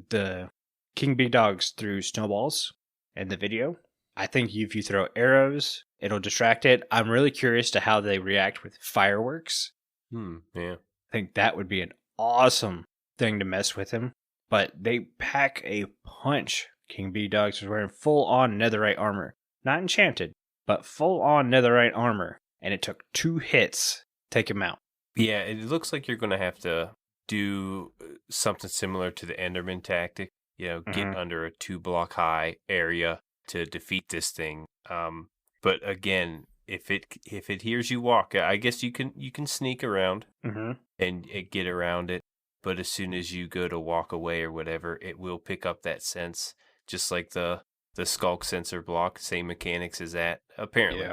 the King Big Dogs threw snowballs in the video. I think if you throw arrows, it'll distract it. I'm really curious to how they react with fireworks. Yeah. I think that would be an awesome thing to mess with him. But they pack a punch. King Bee Dogs was wearing full-on netherite armor. Not enchanted, but full-on netherite armor. And it took 2 hits to take him out. Yeah, it looks like you're going to have to do something similar to the Enderman tactic. Get under a 2-block high area to defeat this thing. But again, if it hears you walk, I guess you can sneak around and get around it. But as soon as you go to walk away or whatever, it will pick up that sense, just like the Skulk sensor block. Same mechanics as that. Apparently,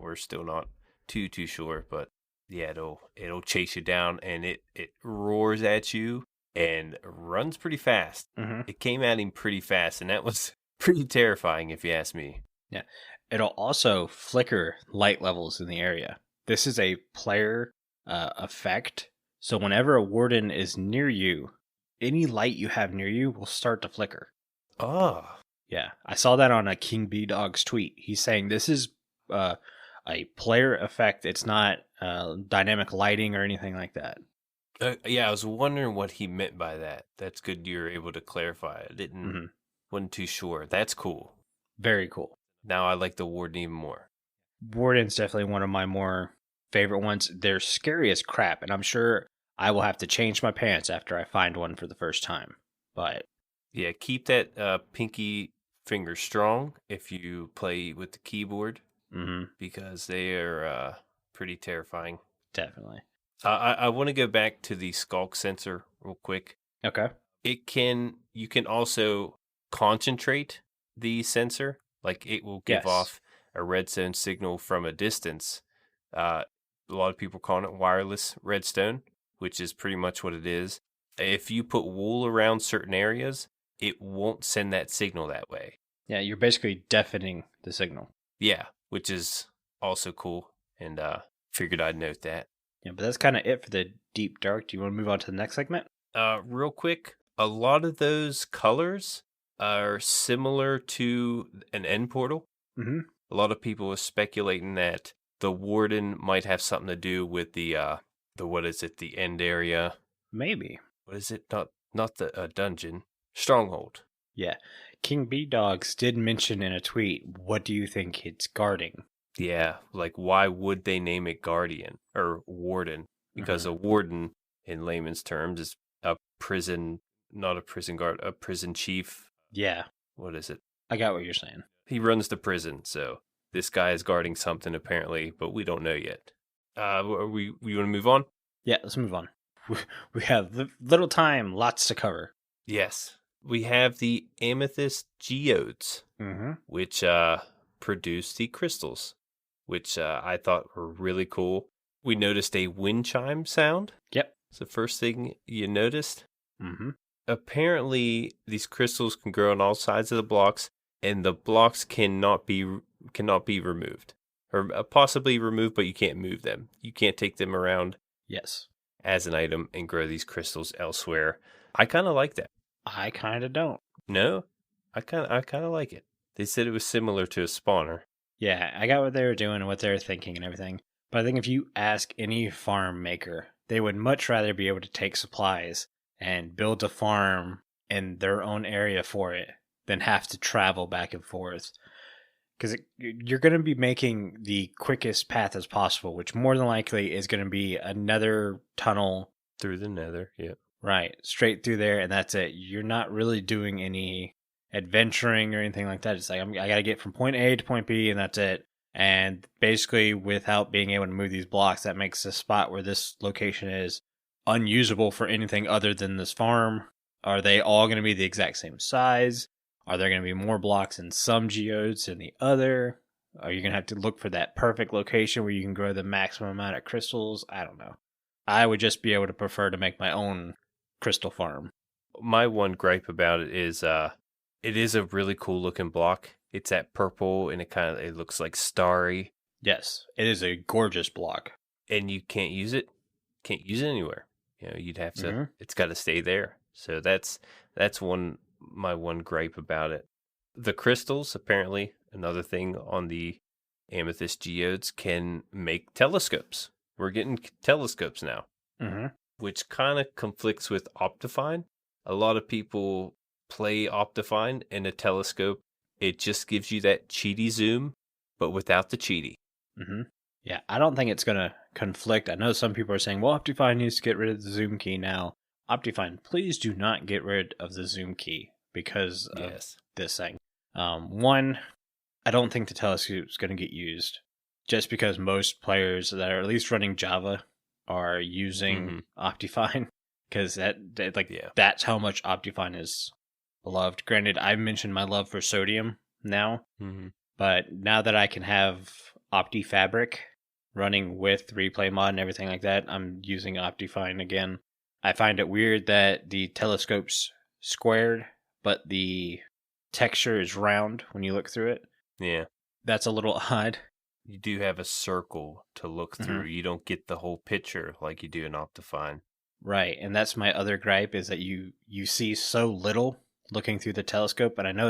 we're still not too sure, but yeah, it'll chase you down, and it roars at you and runs pretty fast. It came at him pretty fast, and that was pretty terrifying if you ask me. Yeah, it'll also flicker light levels in the area. this is a player effect. So whenever a warden is near you, any light you have near you will start to flicker. Oh. Yeah, I saw that on a King B Dog's tweet. He's saying this is a player effect. It's not dynamic lighting or anything like that. Yeah, I was wondering what he meant by that. That's good you're able to clarify. Wasn't too sure. That's cool. Very cool. Now I like the Warden even more. Warden's definitely one of my more favorite ones. They're scary as crap, and I'm sure I will have to change my pants after I find one for the first time. But yeah, keep that pinky finger strong if you play with the keyboard, because they are pretty terrifying. Definitely. I want to go back to the skulk sensor real quick. Okay. You can also concentrate the sensor, like it will give off a redstone signal from a distance. A lot of people call it wireless redstone, which is pretty much what it is. If you put wool around certain areas, it won't send that signal that way. Yeah, you're basically deafening the signal. Yeah, which is also cool, and figured I'd note that. Yeah, but that's kind of it for the deep dark. Do you want to move on to the next segment? Real quick, a lot of those colors are similar to an end portal. Mm-hmm. A lot of people are speculating that the warden might have something to do with the what is it, the end area? Maybe. What is it? Not the dungeon. Stronghold. Yeah. King B Dogs did mention in a tweet, what do you think it's guarding? Yeah, like why would they name it Guardian or Warden? Because a warden, in layman's terms, is a prison, not a prison guard, a prison chief. Yeah. What is it? I got what you're saying. He runs the prison, so this guy is guarding something apparently, but we don't know yet. We want to move on? Yeah, let's move on. We have little time, lots to cover. Yes. We have the amethyst geodes, which produce the crystals, which I thought were really cool. We noticed a wind chime sound. Yep. It's the first thing you noticed. Mm-hmm. Apparently, these crystals can grow on all sides of the blocks, and the blocks cannot be removed. Or possibly removed, but you can't move them. You can't take them around. Yes. As an item and grow these crystals elsewhere. I kind of like that. I kind of don't. No? I kind of like it. They said it was similar to a spawner. Yeah, I got what they were doing and what they were thinking and everything. But I think if you ask any farm maker, they would much rather be able to take supplies and build a farm in their own area for it than have to travel back and forth. Because you're going to be making the quickest path as possible, which more than likely is going to be another tunnel. Through the nether, yeah. Right, straight through there, and that's it. You're not really doing any adventuring or anything like that. It's like, I got to get from point A to point B, and that's it. And basically, without being able to move these blocks, that makes the spot where this location is unusable for anything other than this farm. Are they all going to be the exact same size? Are there going to be more blocks in some geodes than the other? Are you going to have to look for that perfect location where you can grow the maximum amount of crystals? I don't know. I would just be able to prefer to make my own crystal farm. My one gripe about it is a really cool looking block. It's that purple and it looks like starry. Yes, it is a gorgeous block. And you can't use it. Can't use it anywhere. You know, you'd have to it's got to stay there. So that's my one gripe about it. The crystals, apparently, another thing on the amethyst geodes, can make telescopes. We're getting telescopes now. Which kind of conflicts with Optifine. A lot of people play Optifine, and a telescope, it just gives you that cheaty zoom, but without the cheaty. Yeah, I don't think it's going to conflict. I know some people are saying, well, Optifine needs to get rid of the zoom key now. Optifine, please do not get rid of the zoom key because of this thing. One, I don't think the telescope is going to get used just because most players that are at least running Java are using Optifine, because that's how much Optifine is beloved. Granted, I mentioned my love for Sodium now, but now that I can have OptiFabric running with Replay Mod and everything like that, I'm using Optifine again. I find it weird that the telescope's squared, but the texture is round when you look through it. Yeah. That's a little odd. you do have a circle to look through. You don't get the whole picture like you do in Optifine. Right, and that's my other gripe is that you see so little looking through the telescope, and I know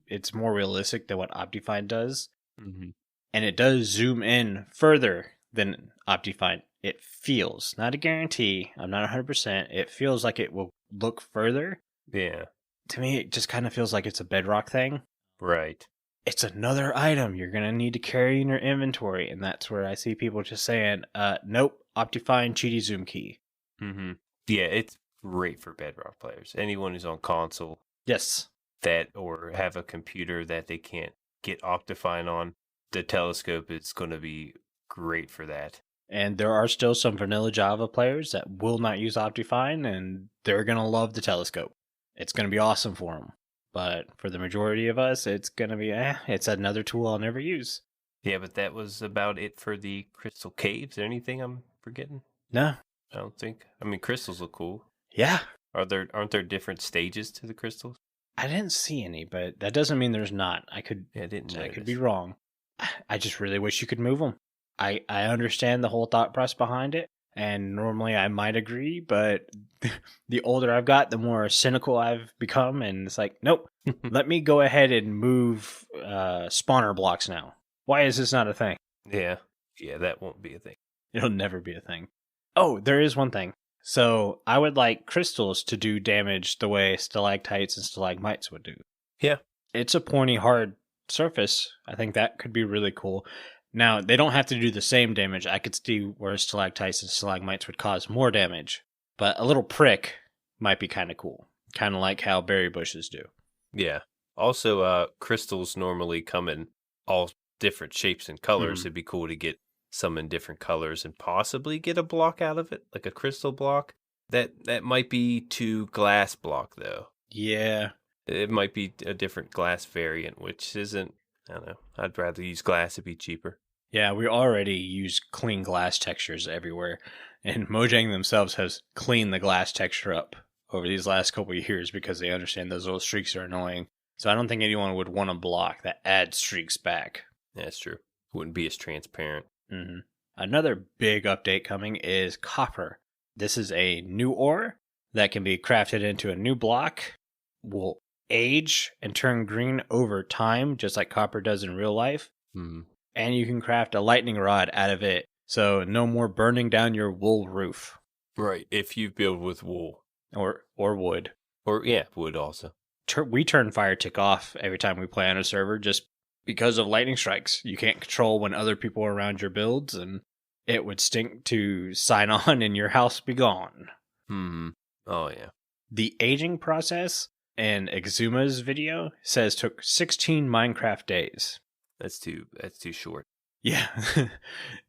it's more realistic than what Optifine does, and it does zoom in further than Optifine. It feels, not a guarantee, I'm not 100%, it feels like it will look further. Yeah. To me, it just kind of feels like it's a bedrock thing. Right. It's another item you're going to need to carry in your inventory, and that's where I see people just saying, nope, Optifine cheaty zoom key. Yeah, it's great for Bedrock players. Anyone who's on console. Yes. That or have a computer that they can't get Optifine on, the telescope is going to be great for that. And there are still some vanilla Java players that will not use Optifine, and they're going to love the telescope. It's going to be awesome for them. But for the majority of us, it's going to be, it's another tool I'll never use. Yeah, but that was about it for the crystal caves. Is there anything I'm forgetting? No. I don't think. I mean, crystals look cool. Yeah. Aren't there different stages to the crystals? I didn't see any, but that doesn't mean there's not. I could be wrong. I just really wish you could move them. I understand the whole thought process behind it, and normally I might agree, but the older I've got, the more cynical I've become, and it's like, nope, let me go ahead and move spawner blocks now. Why is this not a thing? Yeah, that won't be a thing. It'll never be a thing. Oh, there is one thing. So I would like crystals to do damage the way stalactites and stalagmites would do. Yeah. It's a pointy, hard surface. I think that could be really cool. Now, they don't have to do the same damage. I could see where stalactites and stalagmites would cause more damage. But a little prick might be kind of cool. Kind of like how berry bushes do. Yeah. Also, crystals normally come in all different shapes and colors. It'd be cool to get some in different colors and possibly get a block out of it, like a crystal block. That might be to glass block, though. Yeah. It might be a different glass variant, which isn't, I don't know. I'd rather use glass, it'd be cheaper. Yeah, we already use clean glass textures everywhere, and Mojang themselves has cleaned the glass texture up over these last couple of years because they understand those little streaks are annoying. So I don't think anyone would want a block that adds streaks back. That's true. Wouldn't be as transparent. Another big update coming is copper. This is a new ore that can be crafted into a new block, will age and turn green over time, just like copper does in real life. And you can craft a lightning rod out of it, so no more burning down your wool roof. Right, if you build with wool. Or wood. Or, yeah, wood also. We turn fire tick off every time we play on a server just because of lightning strikes. You can't control when other people are around your builds, and it would stink to sign on and your house be gone. Oh, yeah. The aging process in Exuma's video says took 16 Minecraft days. That's too short. Yeah.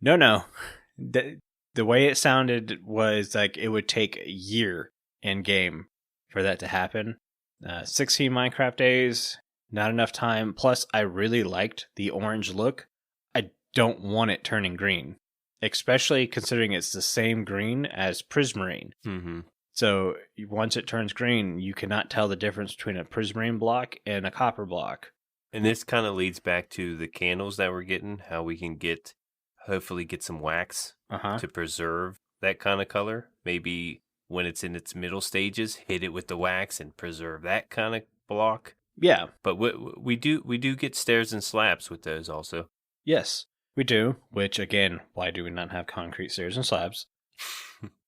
No. The way it sounded was like it would take a year in game for that to happen. 16 Minecraft days, not enough time. Plus, I really liked the orange look. I don't want it turning green, especially considering it's the same green as prismarine. So once it turns green, you cannot tell the difference between a prismarine block and a copper block. And this kind of leads back to the candles that we're getting, how we can hopefully get some wax to preserve that kind of color. Maybe when it's in its middle stages, hit it with the wax and preserve that kind of block. Yeah. But we do get stairs and slabs with those also. Yes, we do. Which, again, why do we not have concrete stairs and slabs?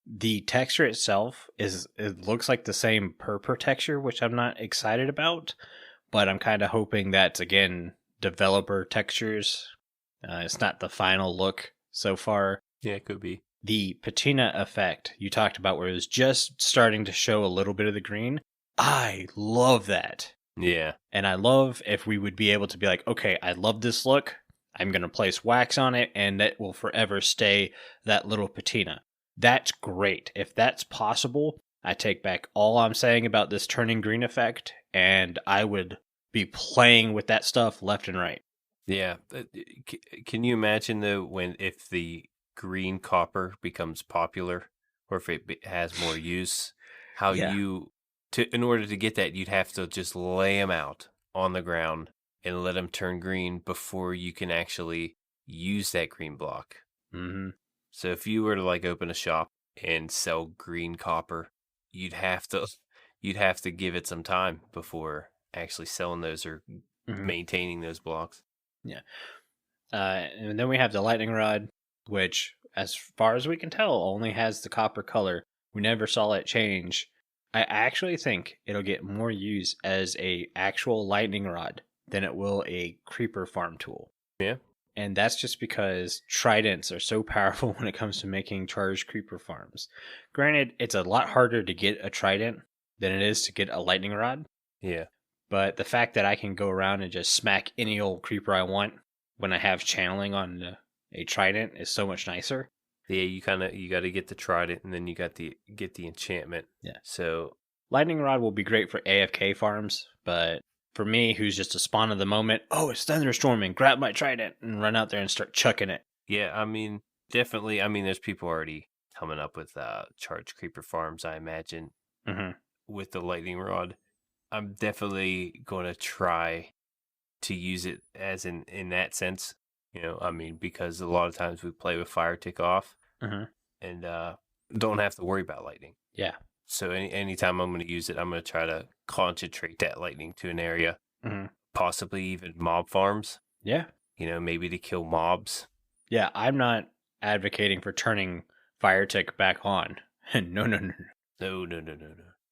The texture itself it looks like the same purple texture, which I'm not excited about. But I'm kind of hoping that's, again, developer textures. It's not the final look so far. Yeah, it could be. The patina effect you talked about where it was just starting to show a little bit of the green. I love that. Yeah. And I love if we would be able to be like, okay, I love this look. I'm going to place wax on it, and it will forever stay that little patina. That's great. If that's possible, I take back all I'm saying about this turning green effect, and I would be playing with that stuff left and right. Yeah. Can you imagine, though, if the green copper becomes popular, or if it has more use, how in order to get that, you'd have to just lay them out on the ground and let them turn green before you can actually use that green block. Mm-hmm. So if you were to like open a shop and sell green copper, you'd have to give it some time before actually selling those or maintaining those blocks. Yeah. And then we have the lightning rod, which, as far as we can tell, only has the copper color. We never saw it change. I actually think it'll get more use as a actual lightning rod than it will a creeper farm tool. Yeah. And that's just because tridents are so powerful when it comes to making charged creeper farms. Granted, it's a lot harder to get a trident than it is to get a lightning rod. Yeah. But the fact that I can go around and just smack any old creeper I want when I have channeling on a trident is so much nicer. Yeah, you got to get the trident, and then you got get the enchantment. Yeah. So lightning rod will be great for AFK farms, but for me, who's just a spawn of the moment, oh, it's thunderstorming, grab my trident and run out there and start chucking it. Yeah, I mean, definitely. I mean, there's people already coming up with charged creeper farms, I imagine, with the lightning rod. I'm definitely going to try to use it as in that sense. You know, I mean, because a lot of times we play with fire tick off and don't have to worry about lightning. Yeah. So anytime I'm going to use it, I'm going to try to concentrate that lightning to an area, possibly even mob farms. Yeah. You know, maybe to kill mobs. Yeah, I'm not advocating for turning fire tick back on. No. No.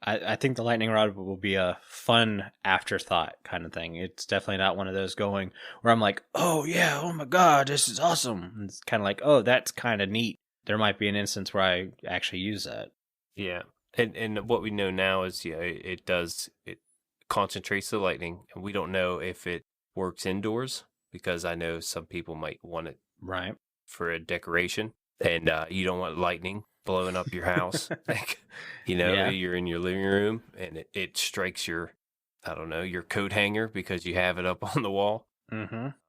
I think the lightning rod will be a fun afterthought kind of thing. It's definitely not one of those going where I'm like, oh yeah, oh my god, this is awesome. It's kind of like, oh, that's kind of neat. There might be an instance where I actually use that. Yeah. And what we know now is, it concentrates the lightning, and we don't know if it works indoors, because I know some people might want it right for a decoration, and you don't want lightning blowing up your house. You're in your living room and it strikes your coat hanger because you have it up on the wall.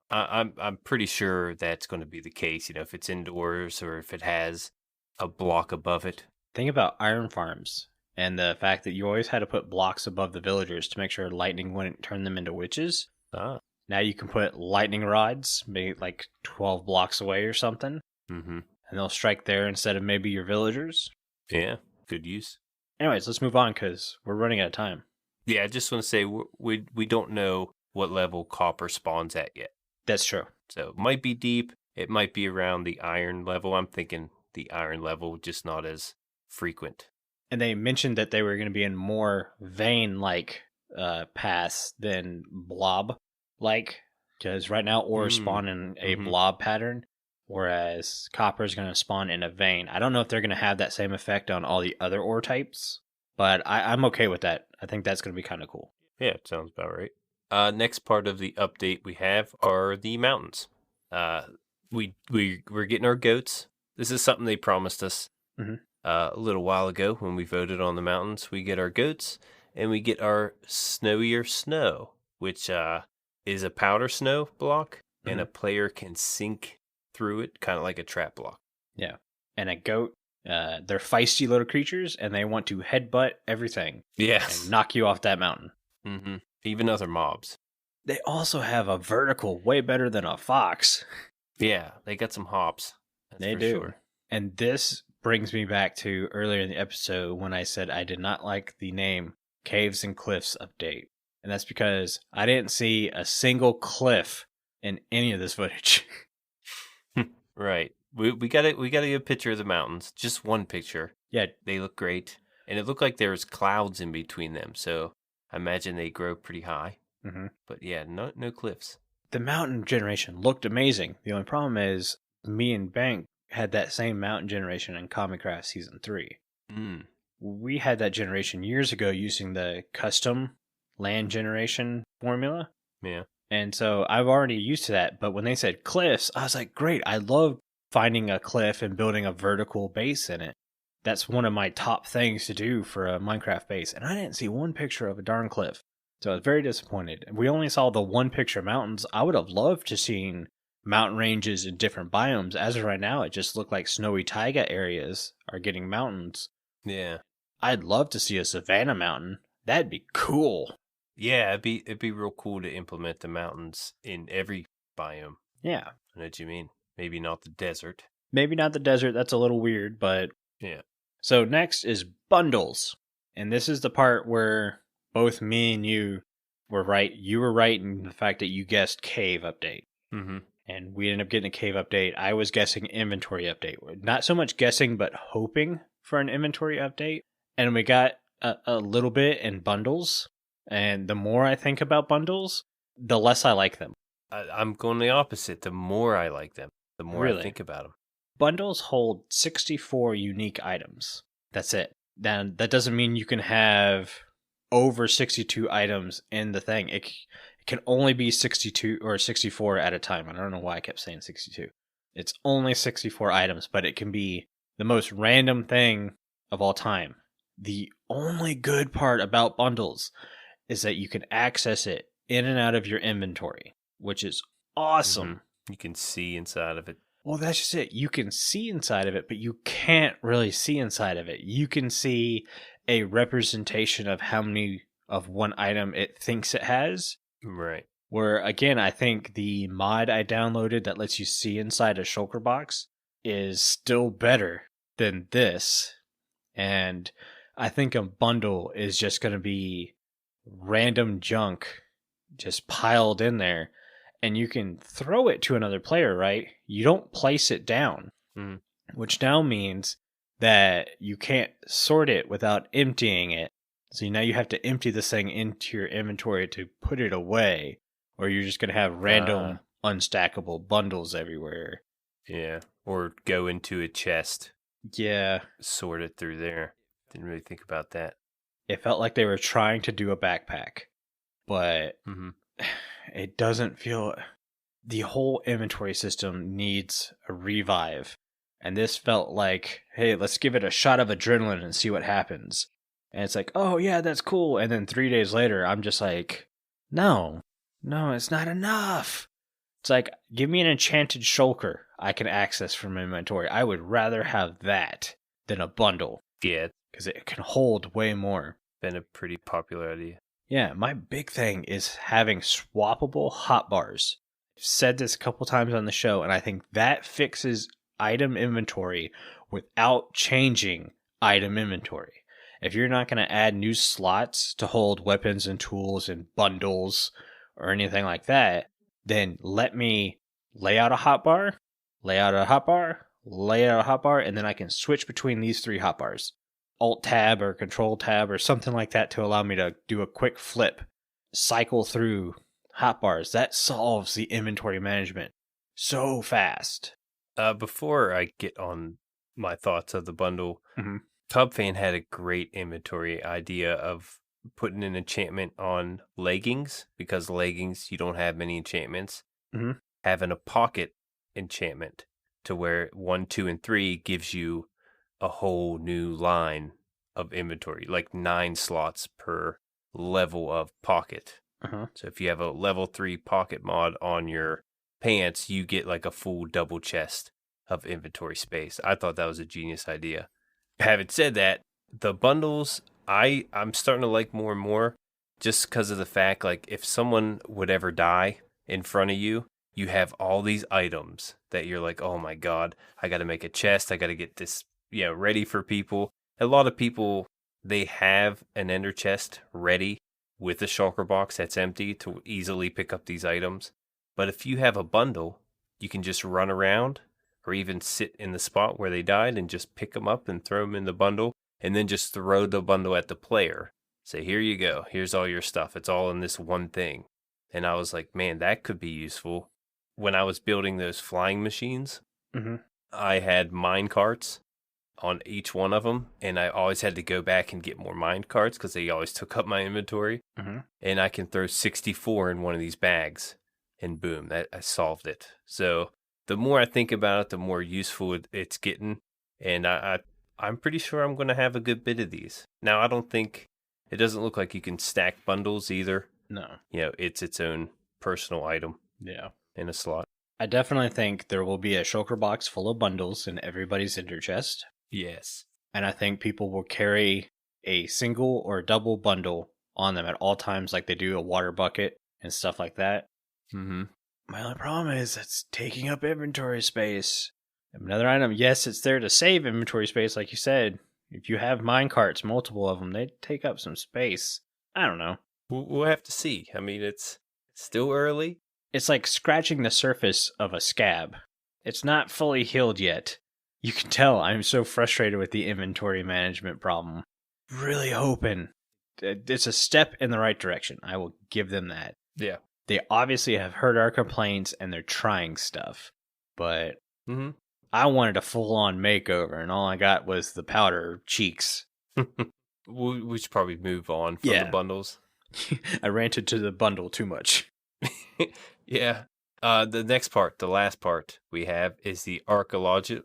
I'm pretty sure that's going to be the case, if it's indoors or if it has a block above it. Think about iron farms and the fact that you always had to put blocks above the villagers to make sure lightning wouldn't turn them into witches. Now you can put lightning rods, maybe like 12 blocks away or something. And they'll strike there instead of maybe your villagers. Yeah, good use. Anyways, let's move on because we're running out of time. Yeah, I just want to say we don't know what level copper spawns at yet. That's true. So it might be deep. It might be around the iron level. I'm thinking the iron level, just not as frequent. And they mentioned that they were going to be in more vein-like paths than blob-like. Because right now ores spawn in a blob pattern, whereas copper is going to spawn in a vein. I don't know if they're going to have that same effect on all the other ore types, but I'm okay with that. I think that's going to be kind of cool. Yeah, it sounds about right. Next part of the update we have are the mountains. We're getting our goats. This is something they promised us a little while ago when we voted on the mountains. We get our goats, and we get our snowier snow, which is a powder snow block, and a player can sink through it, kind of like a trap block. Yeah. And a goat, they're feisty little creatures, and they want to headbutt everything. Yes. And knock you off that mountain. Even other mobs. They also have a vertical way better than a fox. Yeah, they got some hops. They do. Sure. And this brings me back to earlier in the episode when I said I did not like the name Caves and Cliffs update. And that's because I didn't see a single cliff in any of this footage. Right. We got to get a picture of the mountains. Just one picture. Yeah. They look great. And it looked like there was clouds in between them. So I imagine they grow pretty high. But yeah, no cliffs. The mountain generation looked amazing. The only problem is me and Bank had that same mountain generation in Comic Craft Season 3. We had that generation years ago using the custom land generation formula. Yeah. And so I've already used to that. But when they said cliffs, I was like, great. I love finding a cliff and building a vertical base in it. That's one of my top things to do for a Minecraft base. And I didn't see one picture of a darn cliff. So I was very disappointed. We only saw the one picture of mountains. I would have loved to seen mountain ranges in different biomes. As of right now, it just looked like snowy taiga areas are getting mountains. Yeah. I'd love to see a savanna mountain. That'd be cool. Yeah, it'd be real cool to implement the mountains in every biome. Yeah. I know what you mean. Maybe not the desert. Maybe not the desert. That's a little weird, but... Yeah. So next is bundles. And this is the part where both me and you were right. You were right in the fact that you guessed cave update. Mm-hmm. And we ended up getting a cave update. I was guessing inventory update. Not so much guessing, but hoping for an inventory update. And we got a little bit in bundles. And the more I think about bundles, the less I like them. I'm going the opposite. The more I like them, the more I think about them. Bundles hold 64 unique items. That's it. Then that doesn't mean you can have over 62 items in the thing. It can only be 62 or 64 at a time. I don't know why I kept saying 62. It's only 64 items, but it can be the most random thing of all time. The only good part about bundles is that you can access it in and out of your inventory, which is awesome. Mm-hmm. You can see inside of it. Well, that's just it. You can see inside of it, but you can't really see inside of it. You can see a representation of how many of one item it thinks it has. Right. Where, again, I think the mod I downloaded that lets you see inside a shulker box is still better than this. And I think a bundle is just going to be random junk just piled in there. And you can throw it to another player, right? You don't place it down, which now means that you can't sort it without emptying it. So now you have to empty this thing into your inventory to put it away, or you're just going to have random unstackable bundles everywhere. Yeah, or go into a chest. Yeah. Sort it through there. Didn't really think about that. It felt like they were trying to do a backpack, but... It doesn't feel... The whole inventory system needs a revive. And this felt like, hey, let's give it a shot of adrenaline and see what happens. And it's like, oh yeah, that's cool. And then 3 days later, I'm just like, no, it's not enough. It's like, give me an enchanted shulker I can access from inventory. I would rather have that than a bundle. Yeah. Because it can hold way more. Been a pretty popular idea. Yeah, my big thing is having swappable hotbars. I've said this a couple times on the show, and I think that fixes item inventory without changing item inventory. If you're not going to add new slots to hold weapons and tools and bundles or anything like that, then let me lay out a hotbar, lay out a hotbar, lay out a hotbar, and then I can switch between these three hotbars. Alt-tab or Control-tab or something like that to allow me to do a quick flip, cycle through hotbars. That solves the inventory management so fast. Before I get on my thoughts of the bundle, Tubfan had a great inventory idea of putting an enchantment on leggings, because leggings, you don't have many enchantments. Having a pocket enchantment to where 1, 2, and 3 gives you a whole new line of inventory, like 9 slots per level of pocket. So if you have a level 3 pocket mod on your pants, you get like a full double chest of inventory space. I thought that was a genius idea. Having said that, the bundles I'm starting to like more and more, just because of the fact, like, if someone would ever die in front of you, you have all these items that you're like, oh my god, I got to make a chest, I got to get this ready for people. A lot of people, they have an ender chest ready with a shulker box that's empty to easily pick up these items. But if you have a bundle, you can just run around or even sit in the spot where they died and just pick them up and throw them in the bundle, and then just throw the bundle at the player. Say, here you go. Here's all your stuff. It's all in this one thing. And I was like, man, that could be useful. When I was building those flying machines, I had mine carts on each one of them, and I always had to go back and get more mine carts because they always took up my inventory. And I can throw 64 in one of these bags, and boom, that I solved it. So the more I think about it, the more useful it's getting, and I'm pretty sure I'm going to have a good bit of these. Now, I don't think, it doesn't look like you can stack bundles either. No. It's its own personal item. Yeah. In a slot. I definitely think there will be a shulker box full of bundles in everybody's ender chest. Yes. And I think people will carry a single or double bundle on them at all times, like they do a water bucket and stuff like that. My only problem is it's taking up inventory space. Another item, yes, it's there to save inventory space, like you said. If you have mine carts, multiple of them, they take up some space. I don't know. We'll have to see. I mean, it's still early. It's like scratching the surface of a scab. It's not fully healed yet. You can tell I'm so frustrated with the inventory management problem. Really hoping it's a step in the right direction. I will give them that. Yeah. They obviously have heard our complaints and they're trying stuff. But I wanted a full-on makeover, and all I got was the powder cheeks. We should probably move on from the bundles. I ranted to the bundle too much. Yeah. The next part, the last part we have is the archaeology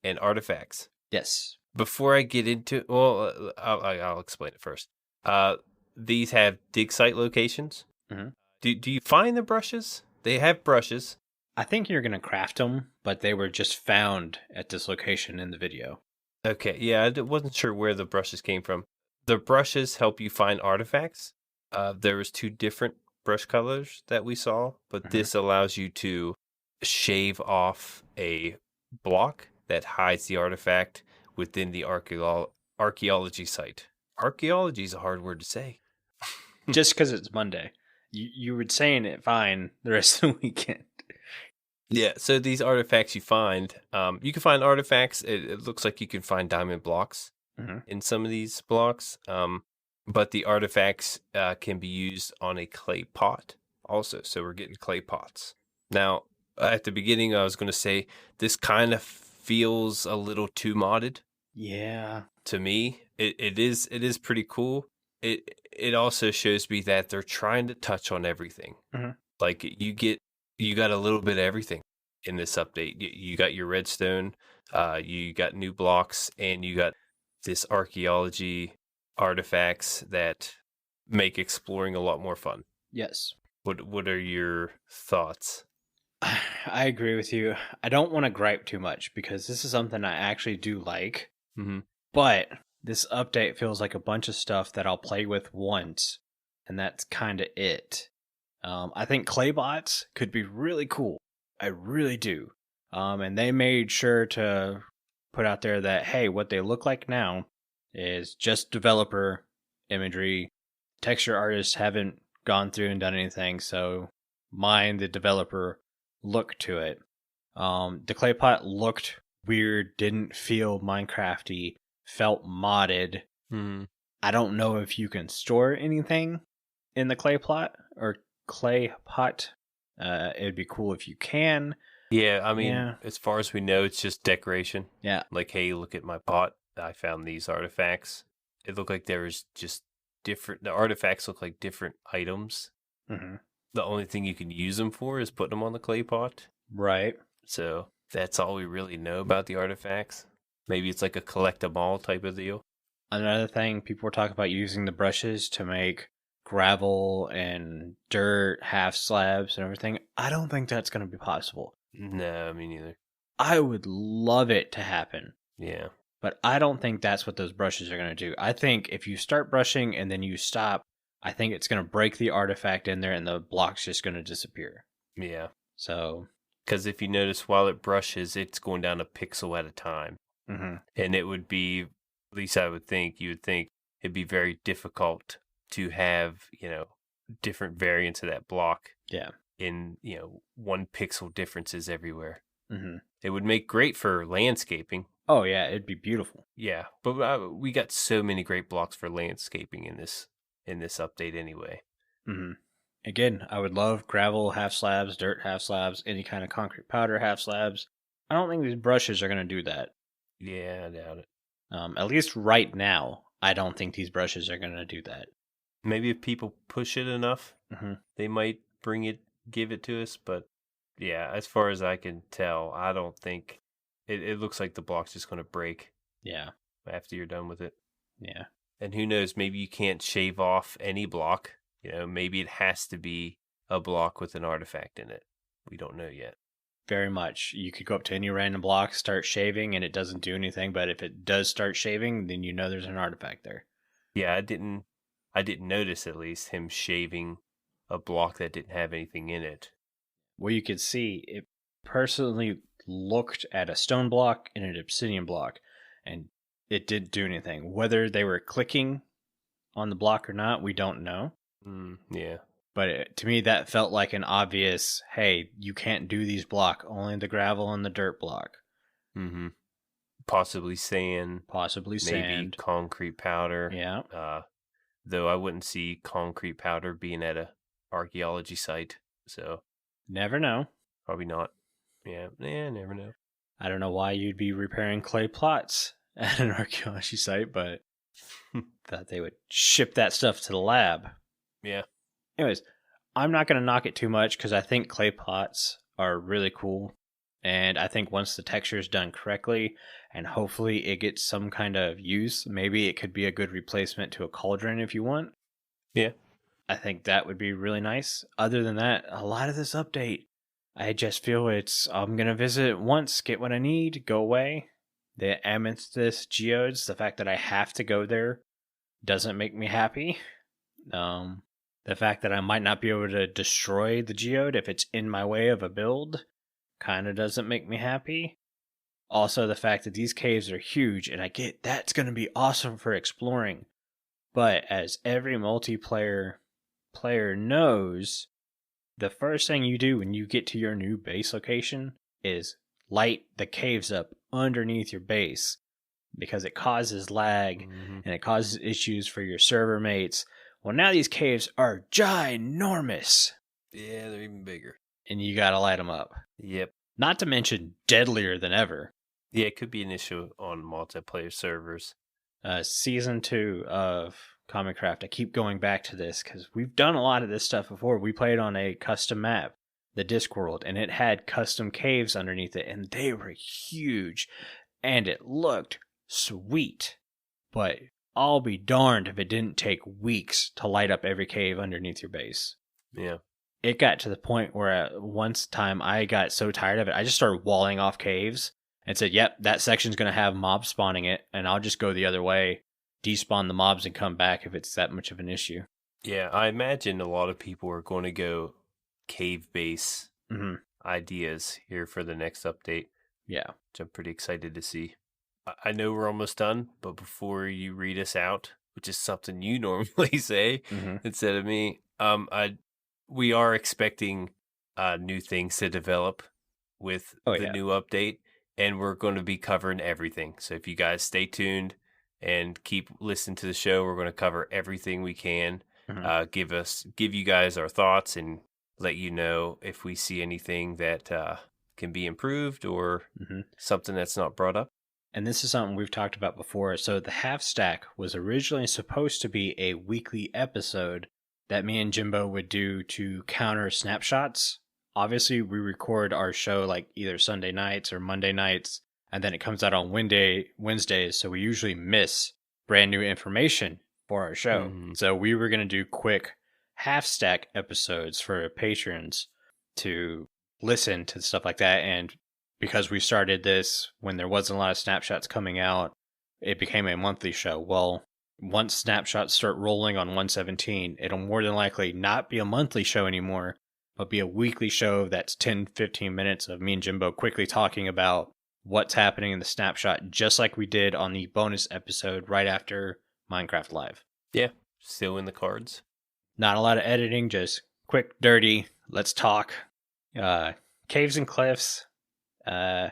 and artifacts. Yes. Before I get into, well, I'll explain it first. These have dig site locations. Mm-hmm. Do you find the brushes? They have brushes. I think you're going to craft them, but they were just found at this location in the video. Okay, yeah, I wasn't sure where the brushes came from. The brushes help you find artifacts. There was 2 different brush colors that we saw, but this allows you to shave off a block that hides the artifact within the archaeology site. Archaeology is a hard word to say. Just because it's Monday. You were saying it fine the rest of the weekend. Yeah, so these artifacts you can find artifacts. It looks like you can find diamond blocks in some of these blocks. But the artifacts can be used on a clay pot also. So we're getting clay pots. Now, at the beginning, I was going to say this kind of feels a little too modded. Yeah. To me, it is pretty cool. It also shows me that they're trying to touch on everything. Like you got a little bit of everything in this update. You got your redstone, you got new blocks, and you got this archaeology artifacts that make exploring a lot more fun. Yes. What are your thoughts? I agree with you. I don't want to gripe too much because this is something I actually do like. But this update feels like a bunch of stuff that I'll play with once, and that's kind of it. I think Claybots could be really cool. I really do. And they made sure to put out there that, hey, what they look like now is just developer imagery. Texture artists haven't gone through and done anything, so mind the developer look to it. The Claypot looked weird, didn't feel Minecrafty, felt modded. I don't know if you can store anything in the clay pot. It'd be cool if you can. Yeah, I mean, as far as we know, it's just decoration. Yeah. Like, hey, look at my pot. I found these artifacts. It looked like there was just the artifacts look like different items. The only thing you can use them for is putting them on the clay pot. Right. So that's all we really know about the artifacts. Maybe it's like a collect them all type of deal. Another thing, people were talking about using the brushes to make gravel and dirt, half slabs and everything. I don't think that's going to be possible. No, me neither. I would love it to happen. Yeah. But I don't think that's what those brushes are going to do. I think if you start brushing and then you stop, I think it's going to break the artifact in there and the block's just going to disappear. Yeah. So. Because if you notice, while it brushes, it's going down a pixel at a time. And it would be, at least I would think, you would think it'd be very difficult to have, different variants of that block. Yeah. In, 1 pixel differences everywhere. It would make great for landscaping. Oh, yeah, it'd be beautiful. Yeah, but we got so many great blocks for landscaping in this update anyway. Again, I would love gravel half slabs, dirt half slabs, any kind of concrete powder half slabs. I don't think these brushes are going to do that. Yeah, I doubt it. At least right now, I don't think these brushes are going to do that. Maybe if people push it enough, they might give it to us. But yeah, as far as I can tell, I don't think it looks like the block's just going to break. Yeah. After you're done with it. Yeah. And who knows, maybe you can't shave off any block. Maybe it has to be a block with an artifact in it. We don't know yet. Very much. You could go up to any random block, start shaving, and it doesn't do anything. But if it does start shaving, then there's an artifact there. Yeah, I didn't notice at least him shaving a block that didn't have anything in it. Well, you could see it personally looked at a stone block and an obsidian block, and it didn't do anything. Whether they were clicking on the block or not, we don't know. Yeah. But to me, that felt like an obvious, hey, you can't do these block, only the gravel and the dirt block. Mm-hmm. Possibly sand. Possibly maybe sand. Concrete powder. Yeah. Though I wouldn't see concrete powder being at a archaeology site. So never know. Probably not. Yeah, never know. I don't know why you'd be repairing clay plots at an archaeology site, but thought they would ship that stuff to the lab. Yeah. Anyways, I'm not going to knock it too much because I think clay pots are really cool. And I think once the texture is done correctly and hopefully it gets some kind of use, maybe it could be a good replacement to a cauldron if you want. Yeah. I think that would be really nice. Other than that, a lot of this update, I just feel I'm going to visit it once, get what I need, go away. The amethyst geodes, the fact that I have to go there doesn't make me happy. The fact that I might not be able to destroy the geode if it's in my way of a build kind of doesn't make me happy. Also, the fact that these caves are huge, and I get that's going to be awesome for exploring. But as every multiplayer player knows, the first thing you do when you get to your new base location is light the caves up underneath your base because it causes lag and it causes issues for your server mates. Well, now these caves are ginormous. Yeah, they're even bigger. And you gotta light them up. Yep. Not to mention deadlier than ever. Yeah, it could be an issue on multiplayer servers. Season 2 of Common Craft, I keep going back to this because we've done a lot of this stuff before. We played on a custom map, the Discworld, and it had custom caves underneath it, and they were huge, and it looked sweet. But I'll be darned if it didn't take weeks to light up every cave underneath your base. Yeah. It got to the point where at once time I got so tired of it, I just started walling off caves and said, yep, that section's going to have mobs spawning it, and I'll just go the other way, despawn the mobs, and come back if it's that much of an issue. Yeah, I imagine a lot of people are going to go cave base ideas here for the next update. Yeah. Which I'm pretty excited to see. I know we're almost done, but before you read us out, which is something you normally say instead of me, we are expecting new things to develop with the new update, and we're going to be covering everything. So if you guys stay tuned and keep listening to the show, we're going to cover everything we can. Give you guys our thoughts and let you know if we see anything that can be improved or something that's not brought up. And this is something we've talked about before. So the Half Stack was originally supposed to be a weekly episode that me and Jimbo would do to counter snapshots. Obviously, we record our show like either Sunday nights or Monday nights, and then it comes out on Wednesdays, so we usually miss brand new information for our show. So we were going to do quick Half Stack episodes for patrons to listen to stuff like that, and because we started this when there wasn't a lot of snapshots coming out, it became a monthly show. Well, once snapshots start rolling on 117, it'll more than likely not be a monthly show anymore, but be a weekly show that's 10-15 minutes of me and Jimbo quickly talking about what's happening in the snapshot, just like we did on the bonus episode right after Minecraft Live. Yeah, still in the cards. Not a lot of editing, just quick, dirty, let's talk. Caves and Cliffs. I'm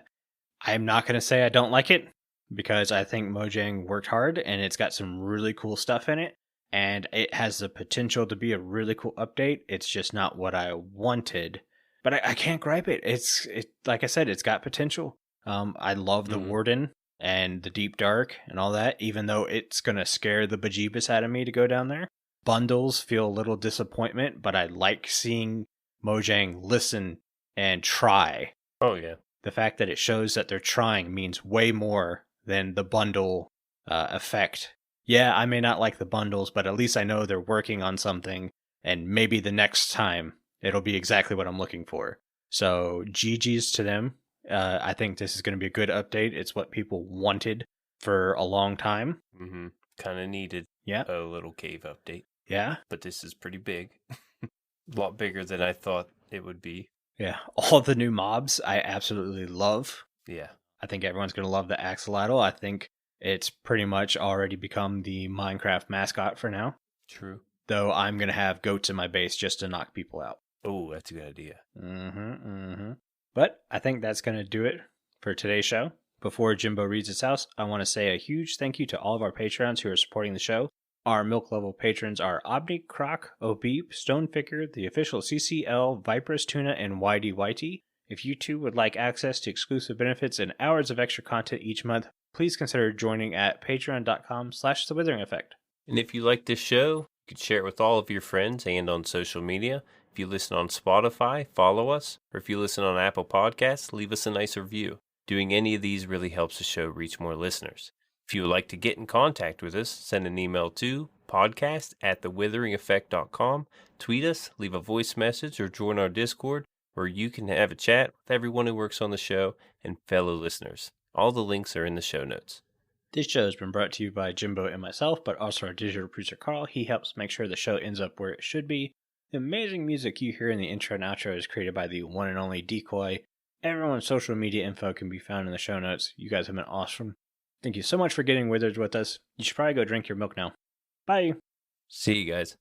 not going to say I don't like it, because I think Mojang worked hard and it's got some really cool stuff in it, and it has the potential to be a really cool update. It's just not what I wanted, but I can't gripe it. It's like I said, it's got potential. I love the Warden and the Deep Dark and all that, even though it's going to scare the bejeebus out of me to go down there. Bundles feel a little disappointment, but I like seeing Mojang listen and try. Oh, yeah. The fact that it shows that they're trying means way more than the bundle effect. Yeah, I may not like the bundles, but at least I know they're working on something, and maybe the next time it'll be exactly what I'm looking for. So GG's to them. I think this is going to be a good update. It's what people wanted for a long time. Kind of needed a little cave update. Yeah. But this is pretty big. A lot bigger than I thought it would be. Yeah, all the new mobs I absolutely love. Yeah. I think everyone's going to love the axolotl. I think it's pretty much already become the Minecraft mascot for now. True. Though I'm going to have goats in my base just to knock people out. Oh, that's a good idea. But I think that's going to do it for today's show. Before Jimbo reads his house, I want to say a huge thank you to all of our Patreons who are supporting the show. Our milk level patrons are Aubni, Crock, ohbeep, StoneFigure, TheOfficialCCL, viperoustuna, and YDYT. If you too would like access to exclusive benefits and hours of extra content each month, please consider joining at patreon.com/thewithering-effect. And if you like this show, you could share it with all of your friends and on social media. If you listen on Spotify, follow us. Or if you listen on Apple Podcasts, leave us a nice review. Doing any of these really helps the show reach more listeners. If you would like to get in contact with us, send an email to podcast@thewitheringeffect.com, tweet us, leave a voice message, or join our Discord, where you can have a chat with everyone who works on the show and fellow listeners. All the links are in the show notes. This show has been brought to you by Jimbo and myself, but also our digital producer Carl. He helps make sure the show ends up where it should be. The amazing music you hear in the intro and outro is created by the one and only Decoy. Everyone's social media info can be found in the show notes. You guys have been awesome. Thank you so much for getting withered with us. You should probably go drink your milk now. Bye. See you guys.